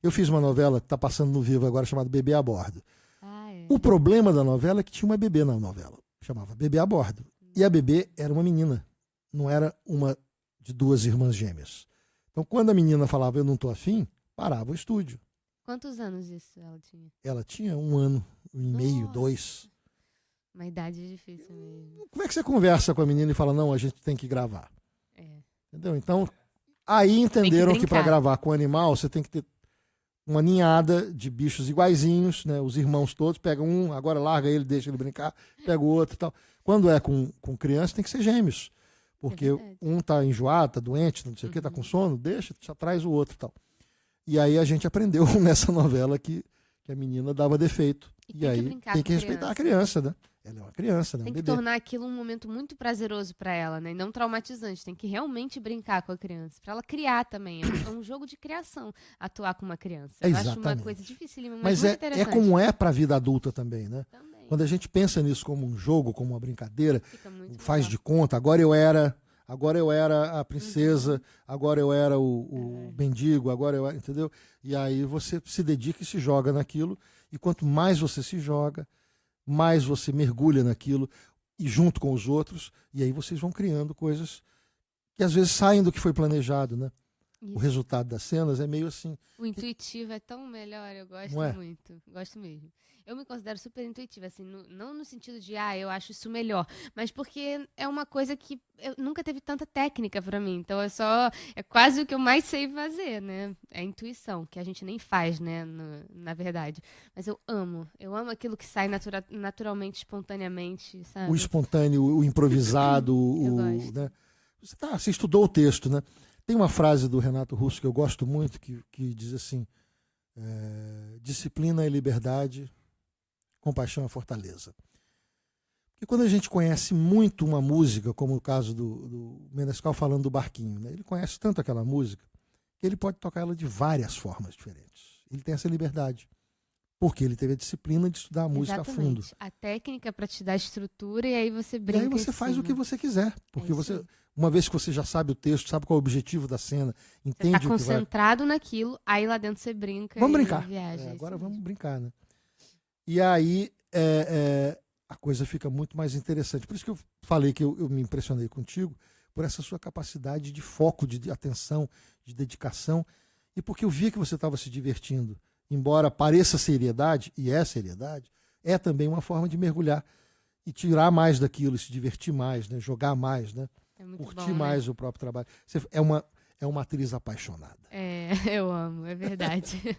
A: eu fiz uma novela que está passando no Vivo agora, chamada Bebê a Bordo.
B: É.
A: O problema da novela é que tinha uma bebê na novela. Chamava Bebê a Bordo. E a bebê era uma menina. Não era uma de 2 irmãs gêmeas. Então, quando a menina falava, eu não tô afim, parava o estúdio.
B: Quantos anos isso ela tinha?
A: Ela tinha 1 ano e meio,
B: Nossa.
A: 2.
B: Uma idade difícil mesmo.
A: Como é que você conversa com a menina e fala, não, a gente tem que gravar?
B: É.
A: Entendeu? Então, aí entenderam que para
B: brincar.
A: gravar com animal, você tem que ter uma ninhada de bichos iguaizinhos, né? Os irmãos todos, pega um, agora larga ele, deixa ele brincar, pega o outro e tal. Quando é com criança, tem que ser gêmeos. Porque
B: verdade.
A: um tá enjoado, tá doente, não sei o que, tá com sono, deixa, já traz o outro e tal. E aí a gente aprendeu nessa novela que a menina dava defeito.
B: E
A: E,
B: tem que
A: aí
B: brincar
A: tem
B: com
A: que respeitar a criança, né? Ela é uma criança, né?
B: Tem
A: Um
B: que
A: bebê.
B: tornar aquilo um momento muito prazeroso pra ela, né? E não traumatizante. Tem que realmente brincar com a criança. Pra ela criar também. É um jogo de criação atuar com uma criança. Eu acho uma
A: Exatamente.
B: coisa dificílima, mas
A: Mas
B: muito
A: é
B: interessante.
A: como é para a vida adulta também, né?
B: Também.
A: Quando a gente pensa nisso como um jogo, como uma brincadeira,
B: Fica muito
A: faz
B: legal.
A: de conta, agora eu era a princesa, agora eu era o mendigo, agora eu era, entendeu? E aí você se dedica e se joga naquilo, e quanto mais você se joga, mais você mergulha naquilo, e junto com os outros, e aí vocês vão criando coisas que às vezes saem do que foi planejado, né? O
B: Isso.
A: resultado das cenas é meio assim.
B: O intuitivo é tão melhor, eu gosto
A: Não é?
B: muito. Gosto mesmo. Eu me considero super intuitiva, assim, não no sentido de, eu acho isso melhor, mas porque é uma coisa que nunca teve tanta técnica pra mim, então é quase o que eu mais sei fazer, né? É a intuição, que a gente nem faz, né, na verdade. Mas eu amo aquilo que sai naturalmente, espontaneamente, sabe?
A: O espontâneo, o improvisado,
B: Eu gosto.
A: né? Você estudou o texto, né? Tem uma frase do Renato Russo que eu gosto muito, que diz assim, disciplina é liberdade, compaixão é fortaleza. Porque quando a gente conhece muito uma música, como o caso do Menescal falando do Barquinho, né? Ele conhece tanto aquela música, que ele pode tocar ela de várias formas diferentes. Ele tem essa liberdade. Porque ele teve a disciplina de estudar a música a fundo.
B: Exatamente. A técnica pra te dar estrutura e aí você
A: E
B: brinca
A: aí você
B: em
A: faz o
B: cima.
A: que você quiser. Porque
B: isso
A: você,
B: aí.
A: uma vez que você já sabe o texto, sabe qual é o objetivo da cena,
B: Você
A: entende
B: tá
A: o que vai.
B: concentrado naquilo, aí lá dentro você brinca
A: Vamos
B: e
A: brincar.
B: viaja.
A: Agora
B: isso
A: vamos
B: mesmo.
A: brincar, né? E aí a coisa fica muito mais interessante. Por isso que eu falei que eu me impressionei contigo, por essa sua capacidade de foco, de atenção, de dedicação, e porque eu via que você estava se divertindo. Embora pareça seriedade, e é seriedade, é também uma forma de mergulhar e tirar mais daquilo, se divertir mais, né? Jogar mais, né?
B: É muito
A: Curtir
B: bom, né?
A: mais o próprio trabalho. Você é uma atriz apaixonada.
B: Eu amo, é verdade.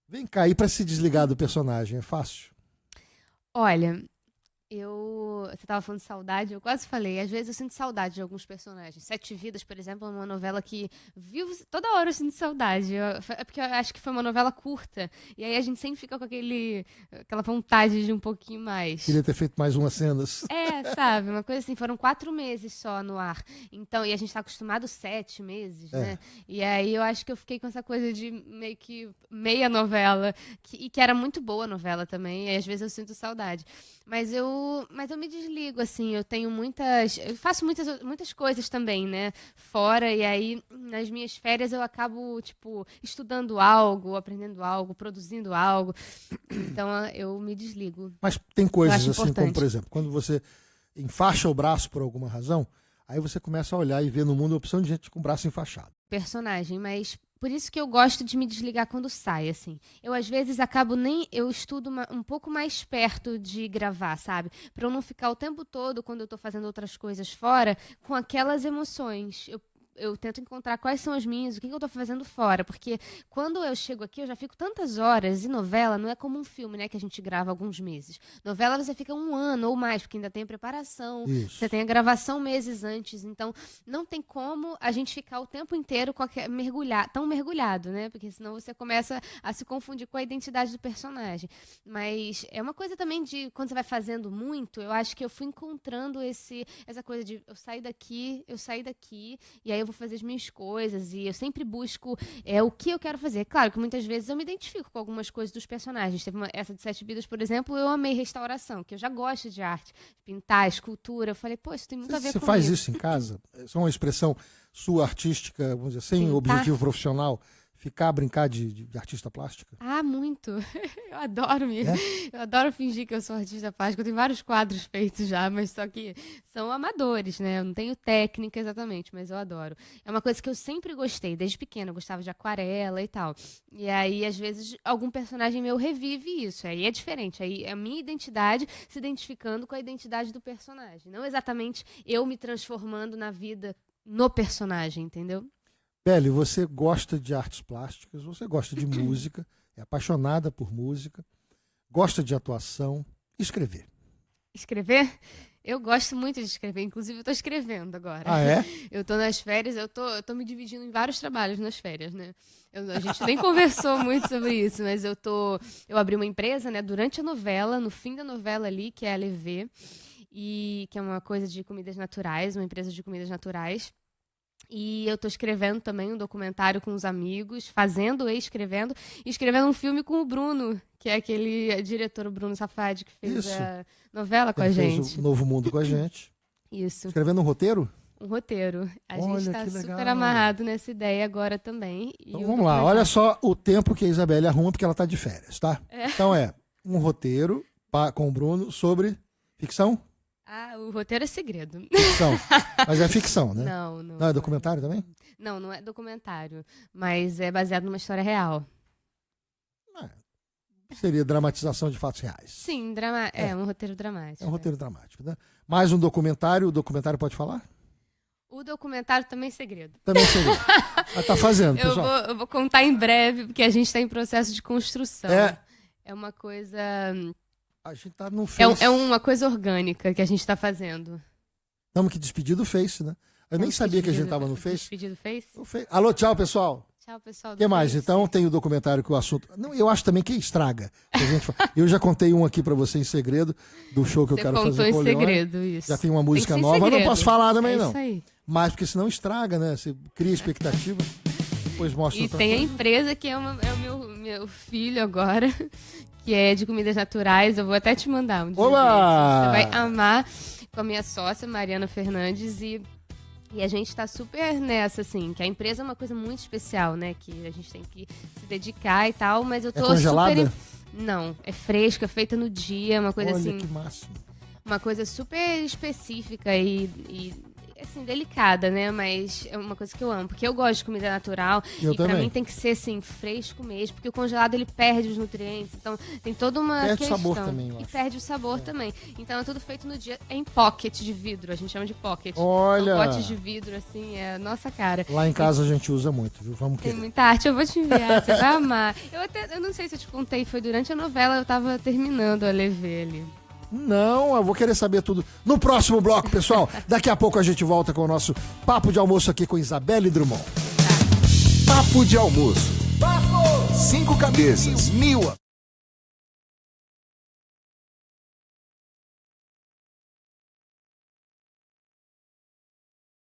A: Vem cá, e para se desligar do personagem, é fácil?
B: Olha, você tava falando de saudade, eu quase falei. Às vezes eu sinto saudade de alguns personagens. Sete Vidas, por exemplo, é uma novela que toda hora eu sinto saudade. É porque eu acho que foi uma novela curta. E aí a gente sempre fica com aquela vontade de um pouquinho mais.
A: Queria ter feito mais umas cenas.
B: Sabe? Uma coisa assim, foram 4 meses só no ar. Então, e a gente tá acostumado 7 meses, né? E aí eu acho que eu fiquei com essa coisa de meio que meia novela, e que era muito boa a novela também, e às vezes eu sinto saudade. Mas eu me desligo, assim, eu faço muitas coisas também, né? Fora, e aí nas minhas férias eu acabo, tipo, estudando algo, aprendendo algo, produzindo algo. Então eu me desligo.
A: Mas tem coisas
B: acho
A: assim, como
B: importante.
A: por exemplo, quando você enfaixa o braço por alguma razão, aí você começa a olhar e ver no mundo a opção de gente com o braço enfaixado.
B: Personagem, mas por isso que eu gosto de me desligar quando sai, assim. Eu, às vezes, eu estudo um pouco mais perto de gravar, sabe? Pra eu não ficar o tempo todo, quando eu tô fazendo outras coisas fora, com aquelas emoções. eu tento encontrar quais são as minhas, o que eu tô fazendo fora, porque quando eu chego aqui, eu já fico tantas horas, e novela não é como um filme, né, que a gente grava alguns meses. Novela você fica 1 ano ou mais, porque ainda tem a preparação,
A: Isso.
B: você tem a gravação meses antes, então não tem como a gente ficar o tempo inteiro tão mergulhado, né, porque senão você começa a se confundir com a identidade do personagem. Mas é uma coisa também de, quando você vai fazendo muito, eu acho que eu fui encontrando essa coisa de eu sair daqui, e aí eu vou fazer as minhas coisas, e eu sempre busco o que eu quero fazer. Claro que muitas vezes eu me identifico com algumas coisas dos personagens. Teve essa de 7 Vidas, por exemplo, eu amei restauração, que eu já gosto de arte, pintar, escultura. Eu falei, pô, isso tem muito a ver
A: Você
B: comigo.
A: faz isso em casa? Isso é uma expressão sua artística, vamos dizer, sem
B: Pintar.
A: objetivo profissional? Brincar de artista plástica?
B: Ah, muito. Eu adoro mesmo. Eu adoro fingir que eu sou artista plástica. Eu tenho vários quadros feitos já, mas só que são amadores, né? Eu não tenho técnica exatamente, mas eu adoro. É uma coisa que eu sempre gostei, desde pequena. Eu gostava de aquarela e tal. E aí, às vezes, algum personagem meu revive isso. Aí é diferente. Aí é a minha identidade se identificando com a identidade do personagem. Não exatamente eu me transformando na vida no personagem, entendeu?
A: Beli, você gosta de artes plásticas, você gosta de música, é apaixonada por música, gosta de atuação, escrever.
B: Escrever? Eu gosto muito de escrever, inclusive eu estou escrevendo agora.
A: Ah, é?
B: Eu estou nas férias, eu tô me dividindo em vários trabalhos nas férias, né? A gente nem conversou muito sobre isso, mas eu abri uma empresa, né, durante a novela, no fim da novela ali, que é a Levê, e que é uma coisa de comidas naturais, uma empresa de comidas naturais. E eu tô escrevendo também um documentário com os amigos, e escrevendo um filme com o Bruno, que é aquele diretor, o Bruno Safadi, que fez a novela com a
A: Ele
B: gente.
A: fez o Novo Mundo com a gente.
B: Isso,
A: Escrevendo um roteiro?
B: um roteiro. A
A: Olha,
B: gente tá
A: que legal.
B: super amarrado nessa ideia agora também.
A: Então vamos lá, olha só o tempo que a Isabelle arruma, porque ela tá de férias, tá? Então um roteiro com o Bruno sobre ficção?
B: Ah, o roteiro é segredo.
A: Ficção. Mas é ficção, né?
B: Não.
A: Não é documentário também?
B: Não é documentário, mas é baseado numa história real.
A: Seria dramatização de fatos reais.
B: Sim, é um roteiro dramático.
A: É um roteiro dramático, né? Mais um documentário, o documentário pode falar?
B: O documentário também é segredo.
A: Também seria. Mas tá fazendo, pessoal.
B: Eu vou contar em breve, porque a gente está em processo de construção. É uma coisa...
A: A gente tá no Face.
B: É uma coisa orgânica que a gente está fazendo.
A: Estamos que despedir do Face, né? Eu nem sabia que a gente tava no Face.
B: Despedir do Face?
A: Alô, tchau, pessoal.
B: Tchau, pessoal.
A: O que mais?
B: Face.
A: Então tem o documentário que o assunto... Não, eu acho também que estraga. Eu já contei um aqui pra você em segredo, do show que eu quero fazer com o
B: Você contou em segredo, isso.
A: Já tem uma música
B: Tem que ser
A: nova, eu não
B: segredo.
A: posso falar também, não.
B: Isso aí.
A: Mas porque senão estraga, né? Você cria expectativa, depois mostra
B: E
A: outra
B: tem a
A: coisa.
B: empresa que é o meu filho agora, que é de comidas naturais. Eu vou até te mandar um dia.
A: Olá!
B: Você vai amar, com a minha sócia, Mariana Fernandes, e a gente tá super nessa, assim, que a empresa é uma coisa muito especial, né? Que a gente tem que se dedicar e tal, mas eu tô
A: congelada?
B: super... Não, é fresca, feita no dia, uma coisa
A: Olha
B: assim...
A: que máximo.
B: Uma coisa super específica e assim, delicada, né? Mas é uma coisa que eu amo, porque eu gosto de comida natural.
A: Eu
B: pra
A: também.
B: mim tem que ser, assim, fresco mesmo, porque o congelado, ele perde os nutrientes. Então, tem toda uma
A: Perde o
B: questão.
A: sabor também, eu
B: E
A: acho.
B: perde o sabor também. Então, é tudo feito no dia, em pocket de vidro. A gente chama de pocket.
A: Olha!
B: São potes de vidro, assim, é a nossa cara.
A: Lá em casa a gente usa muito, viu? Vamos
B: Tem
A: querer.
B: muita arte, eu vou te enviar, você vai amar. Eu não sei se eu te contei, foi durante a novela, eu tava terminando a Levê ali.
A: Não, eu vou querer saber tudo no próximo bloco, pessoal. Daqui a pouco a gente volta com o nosso Papo de Almoço aqui com Isabelle Drummond.
H: Papo de almoço. 5 cabeças, 1000